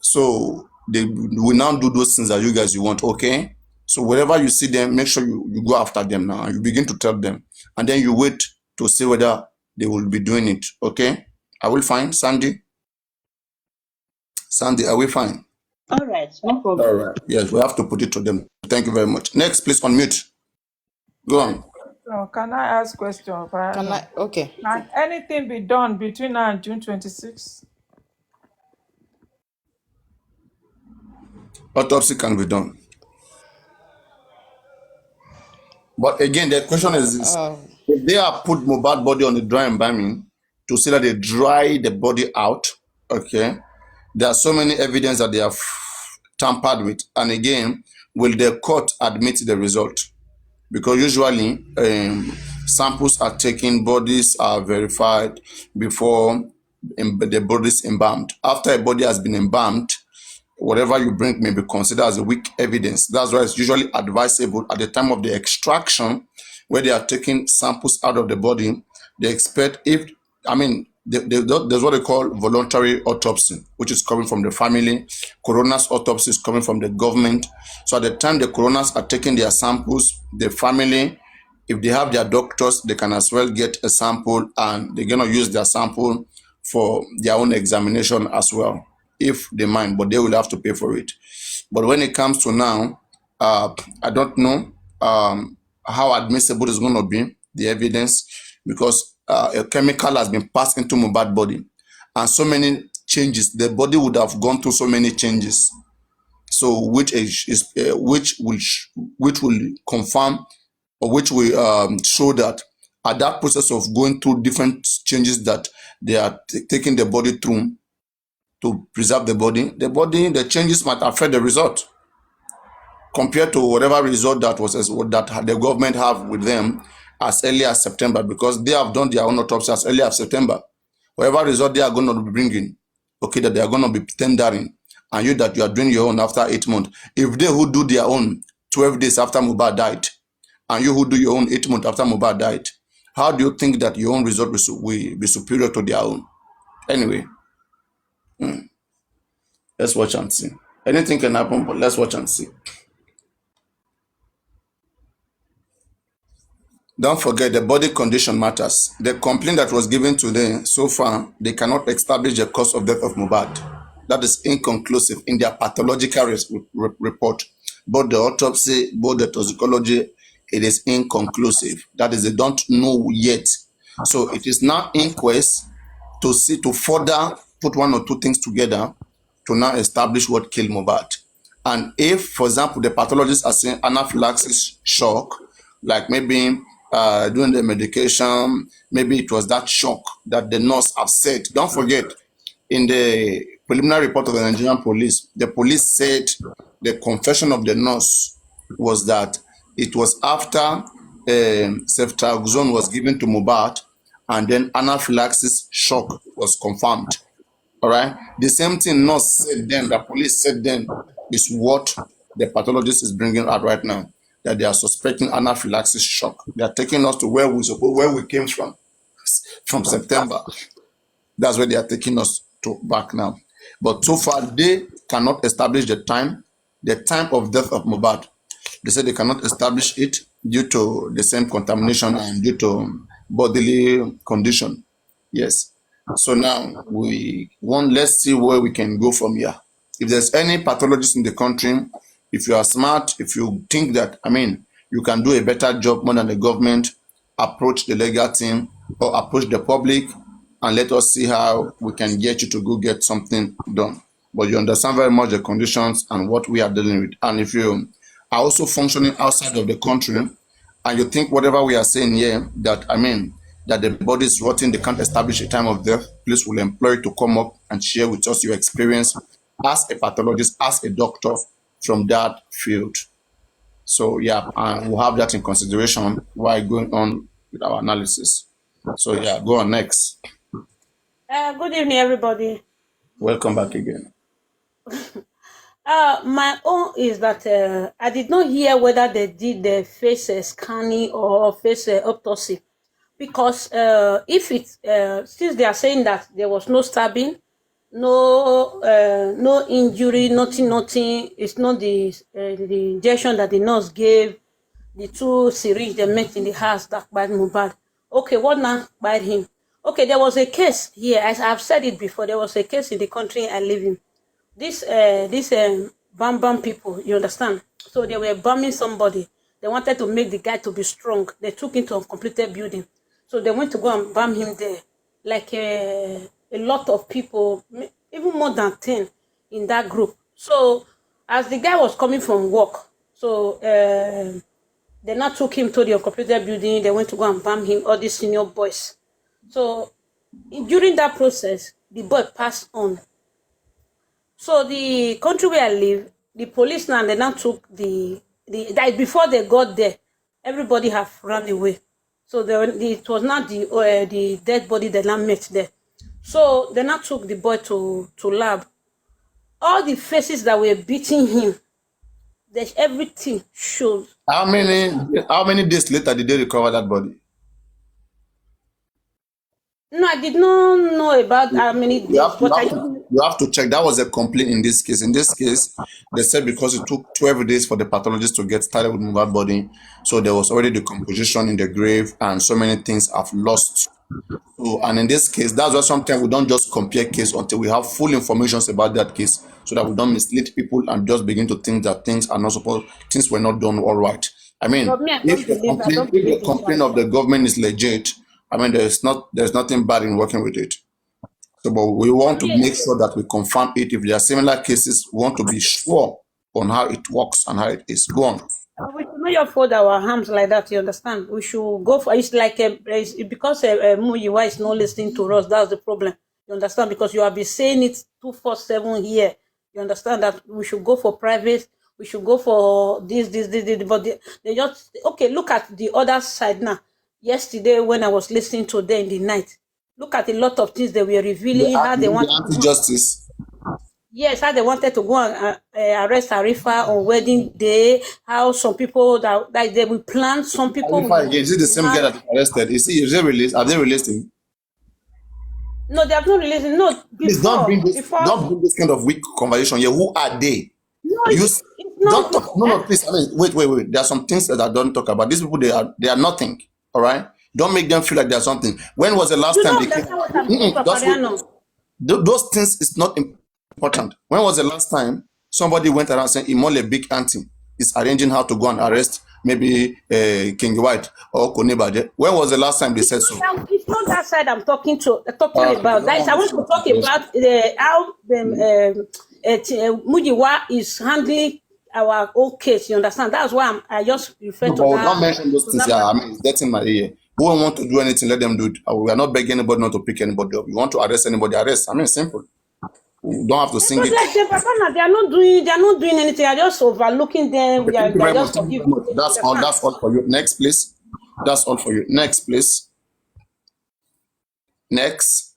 So they will now do those things that you guys you want, okay. So wherever you see them, make sure you go after them now. You begin to tell them, and then you wait to see whether they will be doing it, okay. Are we fine, Sandy? Sandy, are we fine? All right, no problem. All right. Yes, we have to put it to them. Thank you very much. Next, please unmute. Go on. So can I ask a question? Okay. Can anything be done between now and June 26th? Autopsy can be done. But again, the question is this. If they have put Mohbad body on the dry embalming to see that they dry the body out, okay, there are so many evidence that they have tampered with. And again, will the court admit the result? Because usually samples are taken, bodies are verified before the body is embalmed. After a body has been embalmed, whatever you bring may be considered as a weak evidence. That's why it's usually advisable at the time of the extraction, where they are taking samples out of the body, they expect there's what they call voluntary autopsy, which is coming from the family. Coroner's autopsy is coming from the government. So at the time the coroners are taking their samples, the family, if they have their doctors, they can as well get a sample, and they're going to use their sample for their own examination as well, if they mind, but they will have to pay for it. But when it comes to now, I don't know how admissible is going to be, the evidence, because a chemical has been passed into Mohbad's body, and so many changes. The body would have gone through so many changes. So which will confirm, or which will show that at that process of going through different changes that they are taking the body through to preserve the body, the changes might affect the result compared to whatever result that the government have with them as early as September, because they have done their own autopsy as early as September. Whatever result they are going to be bringing, okay, that they are going to be tendering, and you that you are doing your own after 8 months. If they who do their own 12 days after Mohbad died, and you who do your own 8 months after Mohbad died, how do you think that your own result will be superior to their own? Anyway, let's watch and see. Anything can happen, but let's watch and see. Don't forget, the body condition matters. The complaint that was given today, so far, they cannot establish the cause of death of Mohbad. That is inconclusive in their pathological report. Both the autopsy, both the toxicology, it is inconclusive. That is, they don't know yet. So it is now inquest to further put one or two things together to now establish what killed Mohbad. And if, for example, the pathologists are saying anaphylaxis shock, like maybe during the medication, maybe it was that shock that the nurse have said. Don't forget, in the preliminary report of the Nigerian police, the police said the confession of the nurse was that it was after ceftriaxone was given to Mohbad, and then anaphylaxis shock was confirmed. All right. The same thing nurse said then, the police said then, is what the pathologist is bringing out right now, that they are suspecting anaphylaxis shock. They are taking us to where we came from September. That's where they are taking us to back now. But so far, they cannot establish the time of death of Mohbad. They said they cannot establish it due to the same contamination and due to bodily condition. Yes. So now let's see where we can go from here. If there's any pathologist in the country, if you are smart, if you think that, you can do a better job more than the government, approach the legal team or approach the public, and let us see how we can get you to go get something done. But you understand very much the conditions and what we are dealing with. And if you are also functioning outside of the country, and you think whatever we are saying here, that the body is rotting, they can't establish a time of death, please will employ you to come up and share with us your experience as a pathologist, as a doctor from that field. So yeah, and we'll have that in consideration while going on with our analysis. So yeah, go on next. Good evening, everybody. Welcome back again. My own is that I did not hear whether they did the face scanning or face autopsy, because if it's since they are saying that there was no stabbing, no injury, nothing. It's not the injection that the nurse gave, the 2 syringes they met in the house that bite Mohbad. Okay, what now bite him? Okay, there was a case here, as I've said it before, there was a case in the country I live in. This Bam people, you understand? So they were bombing somebody. They wanted to make the guy to be strong. They took him to a completed building. So they went to go and bomb him there. Like a lot of people, even more than 10 in that group. So as the guy was coming from work, so they now took him to the uncompleted building. They went to go and bomb him, all these senior boys. So during that process, the boy passed on. So the country where I live, the police now, they now took before they got there, everybody have run away. So it was not the dead body that now met there. So they now took the boy to lab. All the faces that were beating him, everything showed. How many days later did they recover that body? No, I did not know about how many days. You have to check. That was a complaint in this case. In this case, they said because it took 12 days for the pathologist to get started with Mohbad's body, so there was already decomposition in the grave, and so many things have lost So, and in this case, that's why sometimes we don't just compare case until we have full information about that case, so that we don't mislead people and just begin to think that things were not done all right. I mean, But me, if I don't believe the this one. complaint of the government is legit, I mean, there's nothing bad in working with it. So, but we want to Yeah. make sure that we confirm it. If there are similar cases, we want to be sure on how it works and how it is. Go on. We should not fold our arms like that. You understand? We should go for it's like because Muyiwa is not listening to us. That's the problem. You understand? Because you have been saying it 247 here. You understand that we should go for private. We should go for this. But they just okay. Look at the other side now. Yesterday when I was listening to them in the night, look at a lot of things they were revealing. How they want anti-justice. Yes, how they wanted to go and arrest Arifa on wedding day. How some people that they will plan. Some people. Is it the same guy that is arrested? Is they released? Have they released him? No, they have not released it. No, Please don't bring this kind of weak conversation here. Who are they? No, it's not. Don't talk. No, please. I mean, wait. There are some things that I don't talk about. These people, they are nothing. All right. Don't make them feel like they're something. When was the last time they came? Those things is not important. When was the last time somebody went around saying Imole Big Auntie is arranging how to go and arrest maybe King White or Konebade? When was the last time they said so? It's not that side I'm talking about. Guys, I want to talk about how Muyiwa is handling our own case. You understand? That's why I just refer to that. Don't mention those things. Yeah, I mean, it's getting my ear. Who want to do anything, let them do it. We are not begging anybody not to pick anybody up. You want to arrest anybody, arrest. I mean, simple. You don't have to sing it. Like they are not doing anything. They are just overlooking them. They are just forgiving. That's all for you. Next, please. That's all for you. Next, please. Next.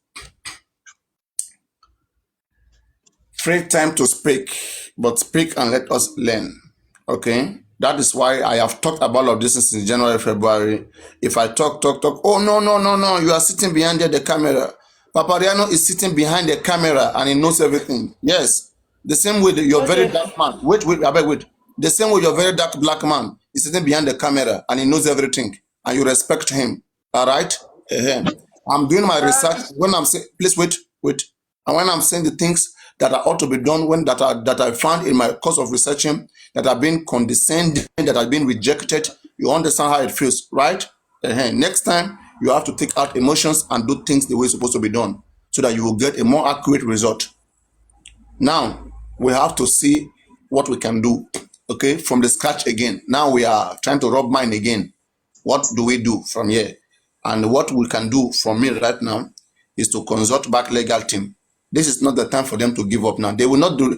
Free time to speak, but speak and let us learn. Okay? That is why I have talked about all of this since January, February. If I talk, oh, no, you are sitting behind the camera. Papariano is sitting behind the camera and he knows everything. Yes. The same way your very dark man. Wait. The same way your very dark black man is sitting behind the camera and he knows everything. And you respect him. All right? I'm doing my research. When I'm saying, please wait. And when I'm saying the things that ought to be done, that I found in my course of researching, that have been condescending, that have been rejected, you understand how it feels, right? Next time, you have to take out emotions and do things the way it's supposed to be done, so that you will get a more accurate result. Now, we have to see what we can do, okay, from the scratch again. Now we are trying to rub mine again. What do we do from here? And what we can do from me right now is to consult back legal team. This is not the time for them to give up now. They will not do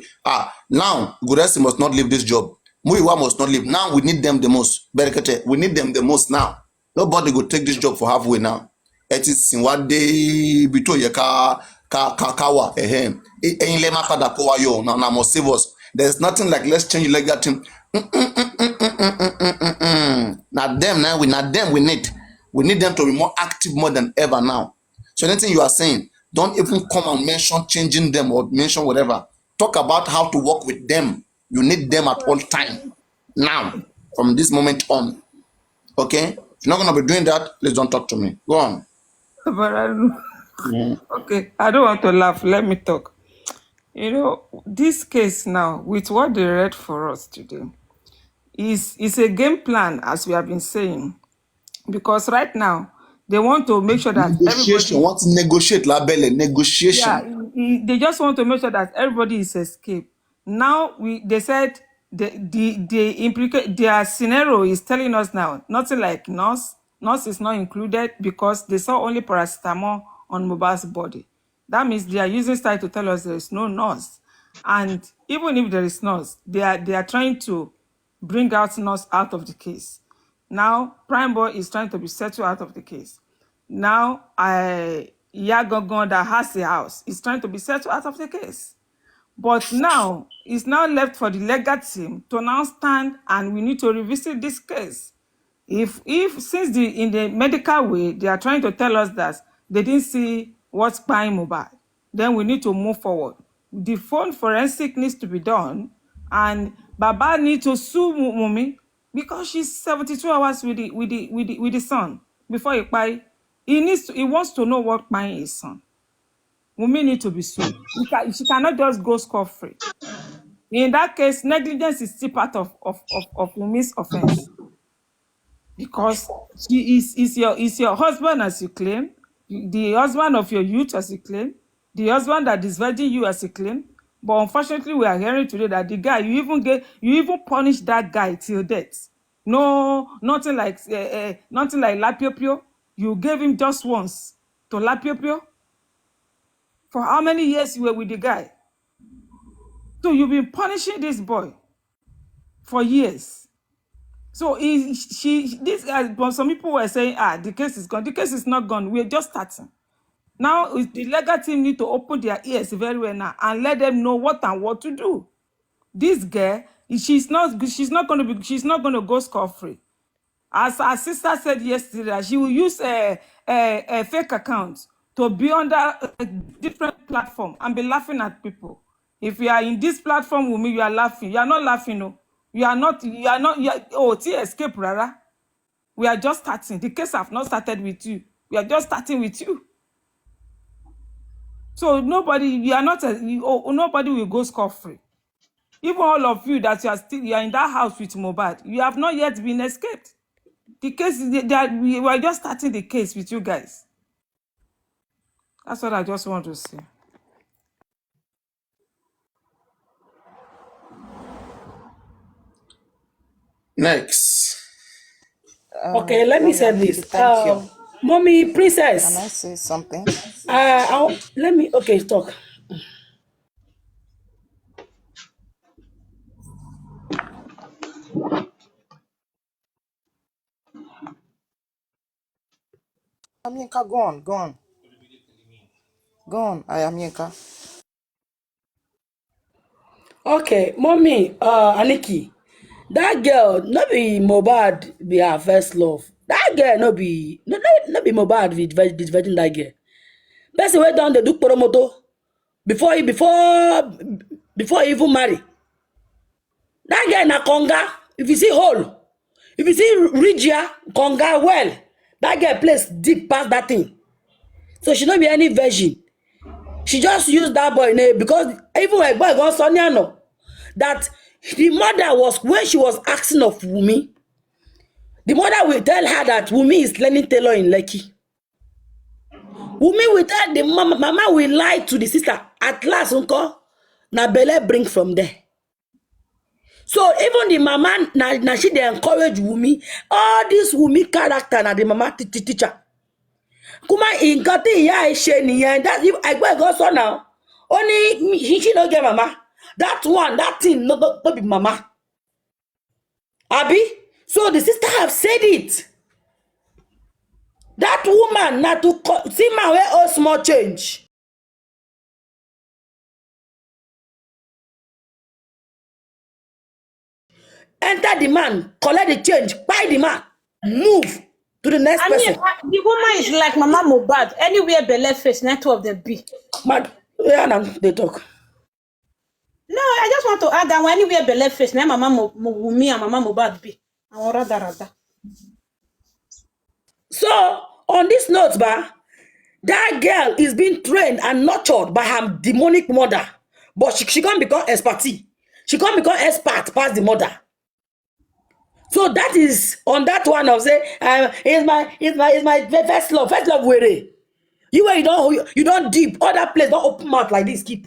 now Guresi must not leave this job. Muyiwa must not leave. Now we need them the most. Berekete, we need them the most now. Nobody will take this job for halfway now. It is in what day bito ye kawa now must save us. There's nothing like let's change legal team. Not them now. We need them to be more active more than ever now. So anything you are saying, don't even come and mention changing them or mention whatever. Talk about how to work with them. You need them at all time. Now, from this moment on. Okay? If you're not going to be doing that, please don't talk to me. Go on. But I don't know. Okay, I don't want to laugh. Let me talk. You know, this case now, with what they read for us today, is a game plan, as we have been saying. Because right now, they want to make sure that negotiation. Want to negotiate, labelle, negotiation. Yeah, they just want to make sure that everybody is escaped. Now they said their scenario is telling us now nothing like nurse. Nurse is not included because they saw only paracetamol on Mohbad's body. That means they are using style to tell us there is no nurse. And even if there is nurse, they are trying to bring out nurse out of the case. Now, Prime Boy is trying to be settled out of the case. Now, Yagogon that has a house is trying to be settled out of the case. But now, it's now left for the legal team to now stand and we need to revisit this case. If since in the medical way, they are trying to tell us that they didn't see what's buying Mohbad, then we need to move forward. The phone forensic needs to be done and Baba needs to sue Mumi because she's 72 hours with the son before he buy. He wants to know what mine is son. Wunmi need to be sued. She cannot just go scot-free. In that case, negligence is still part of Wunmi's offense. Because she is your husband, as you claim, the husband of your youth, as you claim, the husband that is virgin you, as you claim. But unfortunately, we are hearing today that the guy, you even punish that guy till death. No, nothing like Lapiopio. You gave him just once to Lapiopio. For how many years you were with the guy? So you've been punishing this boy for years. So this guy, some people were saying, the case is gone. The case is not gone. We're just starting. Now the legal team need to open their ears very well now and let them know what to do. This girl, she's not going to go scot-free. As our sister said yesterday, that she will use a fake account to be under a different platform and be laughing at people. If you are in this platform with me, you are laughing. You are not laughing, no. Escape, Rara. We are just starting. The case have not started with you. We are just starting with you. So nobody will go scot-free. Even all of you that you are in that house with Mohbad, you have not yet been escaped. The case is that we are just starting the case with you guys. That's what I just want to say. Next. Okay, let me say this. Thank you. Mommy Princess. Can I say something? Okay, talk. Aminka, go on. Go on, Aminka. Okay, mommy, Aniki, that girl, no be Mohbad be her first love. That girl no be Mohbad with virgin that girl. Person wey don dey do promoto before he even marry. That girl na conga. If you see hole, if you see Regia conga well, that girl place deep past that thing. So she no be any virgin. She just used that boy name because even when boy got Sonia no, that the mother was when she was asking of Wunmi, the mother will tell her that Wunmi is learning tailor in Lekki. Wunmi will tell the mama will lie to the sister. At last, uncle, na belle bring from there. So even the mama na she dey encourage Wunmi. All this Wunmi character na the mama teacher. Kuma nǹkan tí ìyá ẹ ṣe nìyẹn. That if I go so now, only she no get mama. That thing no be mama. Abi, so the sister have said it. That woman na to see man wey owe small change. Enter the man, collect the change, buy the man, move to the next person. The woman is like Mama Mohbad. Anywhere belle face, not two of them be. Yeah, now they talk. No, I just want to add that when anywhere belle face, na Mama Wunmi and Mama Mohbad be. Rada. So on this note, that girl is being trained and nurtured by her demonic mother, but she can't become expertise. She can't become expert past the mother. So that is on that one of say, it's my first love were. You where you don't deep. Other place don't open mouth like this. Keep.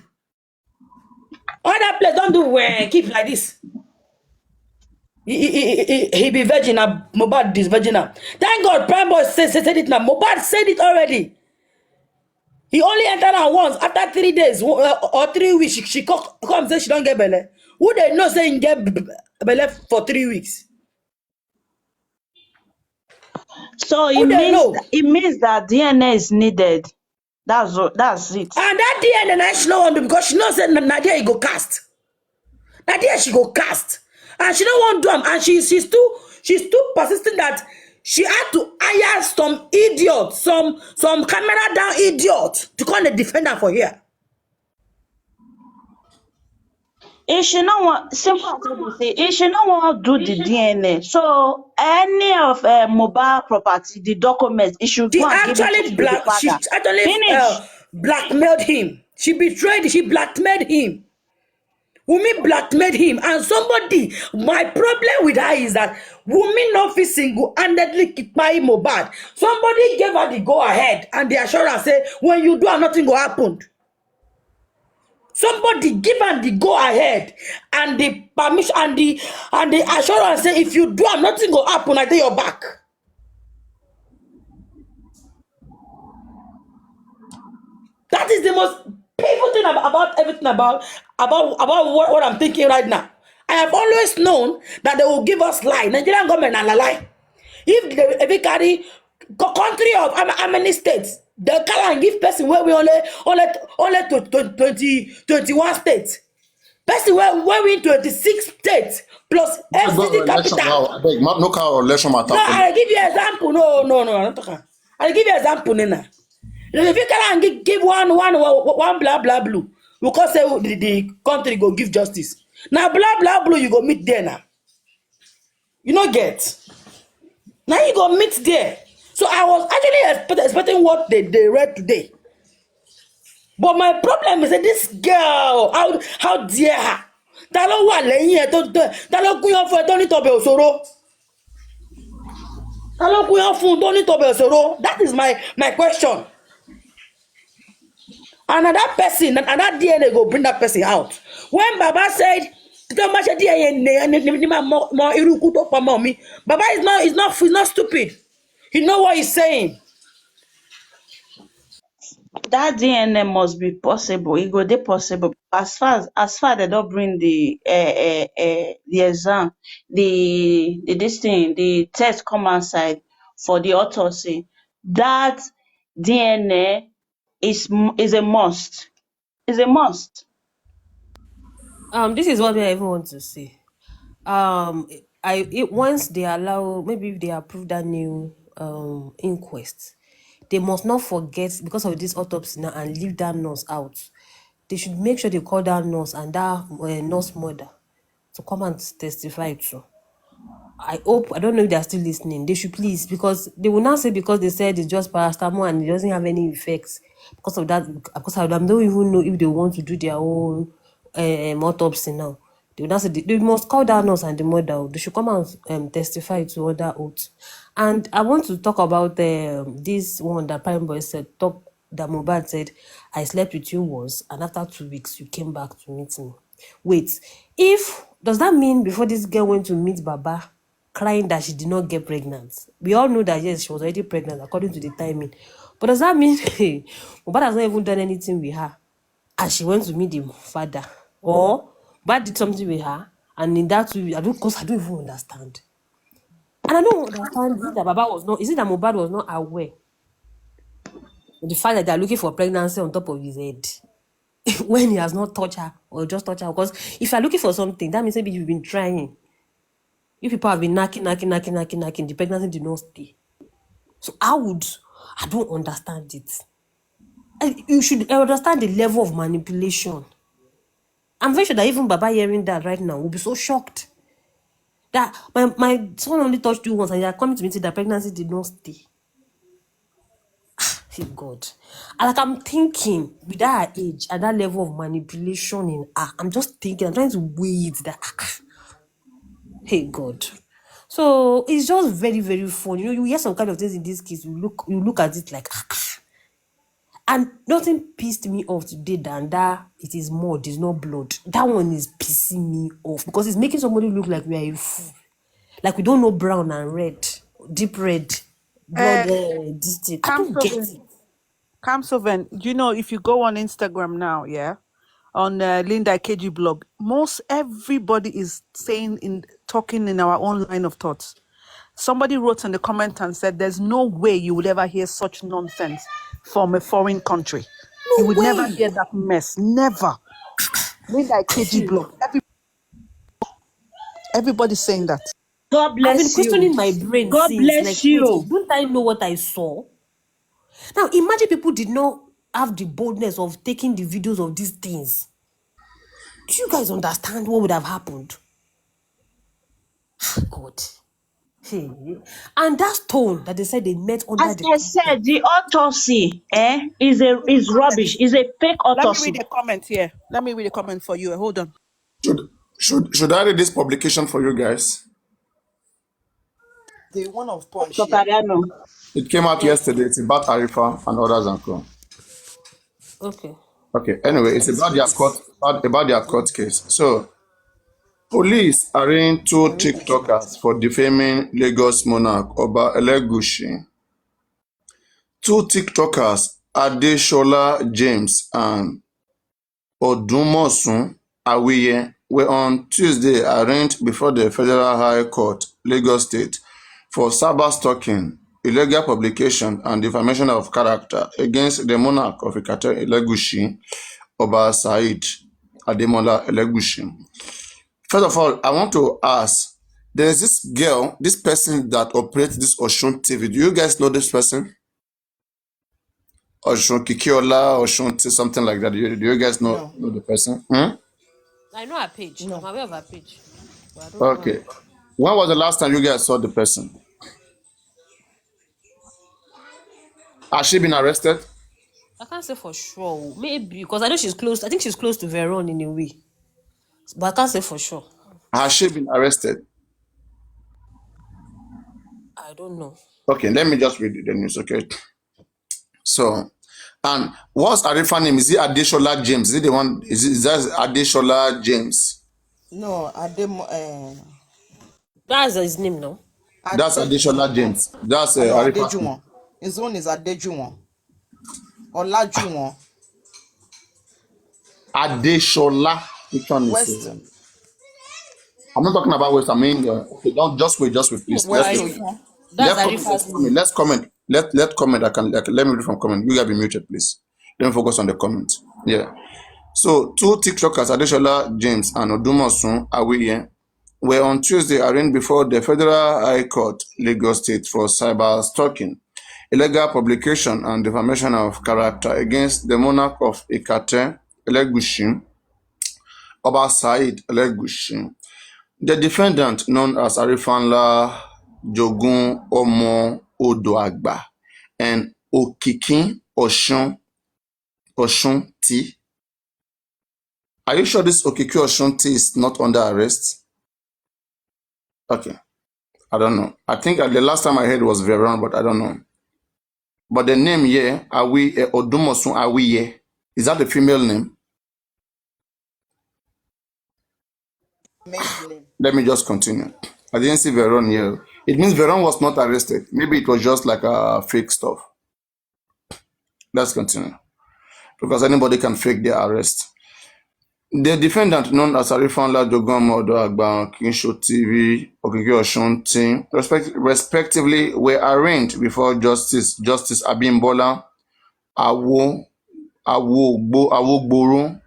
Other place don't do keep like this. He be virgin now. Mohbad is virgin now. Thank God, Prime Boy said it now. Mohbad said it already. He only entered her once after 3 days or 3 weeks. She come say she don't get belly. Who they know say he get belly for 3 weeks? So it means that DNA is needed. That's it. And that DNA she don't want to because she knows that Nadia go cast. Nadia she go cast. And she don't want to do them. And she's too persistent that she had to hire some idiot, some camera down idiot to come and defend her for here. If she no want, simple as say, if she no want to do the DNA, so any of mobile property, the documents, he should She go and give it actually to the father. Finish. blackmailed him. She betrayed. She blackmailed him. Wumi blackmailed him, and somebody. My problem with her is that Wumi not fit single-handedly keep my Mohbad. Somebody gave her the go ahead and the assurance say when you do, nothing will happen. Somebody give her the go ahead and the permission and the assurance say if you do, nothing will happen. I take your back. That is the most painful thing about everything about what I'm thinking right now. I have always known that they will give us lie. Nigerian government and lie. If they carry country of how many states, they can give person where we only to 21 states. Person where we 26 states plus FCT capital. I beg, no kind of election matter. No, I give you example. No, I'm not talking. I give you example, Nina. If you can give one blah blah blue, because say the country go give justice. Now blah blah blue, you go meet there now. You not get. Now you go meet there. So I was actually expecting what they read today. But my problem is that this girl, how dare her? Talo wa lẹ́yìn ẹ talo kuyan fún ẹ tó ní tọbẹ òṣòro. Talo kuyan fún tó ní tọbẹ òṣòro. That is my question. And that person, and that DNA go bring that person out. When Baba said, Baba is not stupid. He know what he's saying. That DNA must be possible. It go dey possible. As far they don't bring the exam, the test come outside for the autopsy. That DNA is a must. Is a must. This is what I even want to say. Once they allow, maybe if they approve that new inquest, they must not forget, because of this autopsy now, and leave that nurse out. They should make sure they call that nurse and that nurse mother to come and testify too. I don't know if they're still listening. They should please, because they will not say because they said it's just paracetamol and it doesn't have any effects. Because of that, I don't even know if they want to do their own autopsy now. They will not say they must call that nurse and the mother. They should come and testify to other oaths. And I want to talk about this one that Prime Boy said. That Mohbad said, I slept with you once, and after 2 weeks you came back to meet me. Wait, does that mean before this girl went to meet Baba, crying that she did not get pregnant? We all know that yes, she was already pregnant according to the timing. But does that mean Mohbad has not even done anything with her and she went to meet the father? Or Mohbad did something with her, and in that way, I don't even understand. And I don't understand, is it that Mohbad was not aware of the fact that they are looking for pregnancy on top of his head when he has not touched her or just touched her? Because if you're looking for something, that means maybe you've been trying. If people have been knocking, the pregnancy did not stay. So I don't understand it. You should understand the level of manipulation. I'm very sure that even Baba hearing that right now will be so shocked that my son only touched you once and you are coming to me to say that pregnancy did not stay. Hey God. And I'm thinking, with that age and that level of manipulation in her, I'm trying to weigh it that. Hey God. So it's just very, very fun. You hear some kind of things in this case, you look at it like, and nothing pissed me off today than that it is mud, it's not blood. That one is pissing me off because it's making somebody look like we are a fool. Like we don't know brown and red, deep red, blood, this thing. I don't get it. Kamsoven, if you go on Instagram now, yeah, on Linda KG blog, most everybody is talking in our own line of thoughts. Somebody wrote in the comment and said, there's no way you will ever hear such nonsense from a foreign country. You would never hear that mess. Never. Linda KG blog. Everybody's saying that. God bless you. I've been questioning my brain God since. bless you. Don't I know what I saw? Now, imagine people did not have the boldness of taking the videos of these things. Do you guys understand what would have happened? God. And that stone that they said they met under As the I said, the autopsy is rubbish. Is a fake Let me read autopsy. a comment here. Let me read a comment for you. Hold on. Should I read this publication for you guys? The one of Punch Dr. here. Kariano. It came out yesterday. It's about Arifa and others and co. Okay. Okay. Anyway, it's about their court about their court case. So, police arraigned two TikTokers for defaming Lagos monarch Oba Elegushi. Two TikTokers, Adeshola James and Odumosun Awiye, were on Tuesday arraigned before the Federal High Court, Lagos State, for cyber-stalking, illegal publication, and defamation of character against the monarch of Ikate Elegushi, Oba Said Ademola Elegushi. First of all, I want to ask, there is this girl, this person that operates this Oshun TV. Do you guys know this person? Oshun Kikiola, Oshun something like that. Do you guys know the person? I know her page. No. I'm aware of her page. But I don't know Okay. her. When was the last time you guys saw the person? Has she been arrested? I can't say for sure. Maybe because I know she's close. I think she's close to Veron in a way. But I can't say for sure. Has she been arrested? I don't know. Okay, let me just read the news, okay? So, and what's Arifa name? Is it Adeshola James? Is it the one? Is that Adeshola James? No, That's his name, no? That's Adeshola James. That's No, Arifa's name. Adejuwon. His own is Adejuwon. Olajuwon. Adeshola. Which one is Western. it? I'm not talking about West. I mean, okay, don't just wait, please. Let's comment. Let's comment. Let me read from comment. You gotta be muted, please. Let me focus on the comment. Yeah. So, two TikTokers, Adeshola James and Odumosun Awiye, were on Tuesday arraigned before the Federal High Court, Lagos State, for cyber stalking, illegal publication, and defamation of character against the monarch of Ikate Elegushi, Oba Said Elegushi. The defendant, known as Arifanla Jogun Omo Odoagba and Okikin Oshun T. Are you sure this Okiki Oshun T is not under arrest? Okay. I don't know. I think the last time I heard was Veron, but I don't know. But the name here, Odumosun Awiye, is that the female name? Let me just continue. I didn't see Veron here. It means Veron was not arrested. Maybe it was just like a fake stuff. Let's continue. Because anybody can fake their arrest. The defendant, known as Arifanla Jogun Odoagba, Kinsho TV, Okiki Oshun team, respectively, were arraigned before Justice Abimbola Awogboro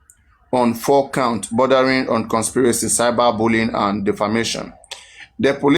on 4 counts bordering on conspiracy, cyberbullying, and defamation. The police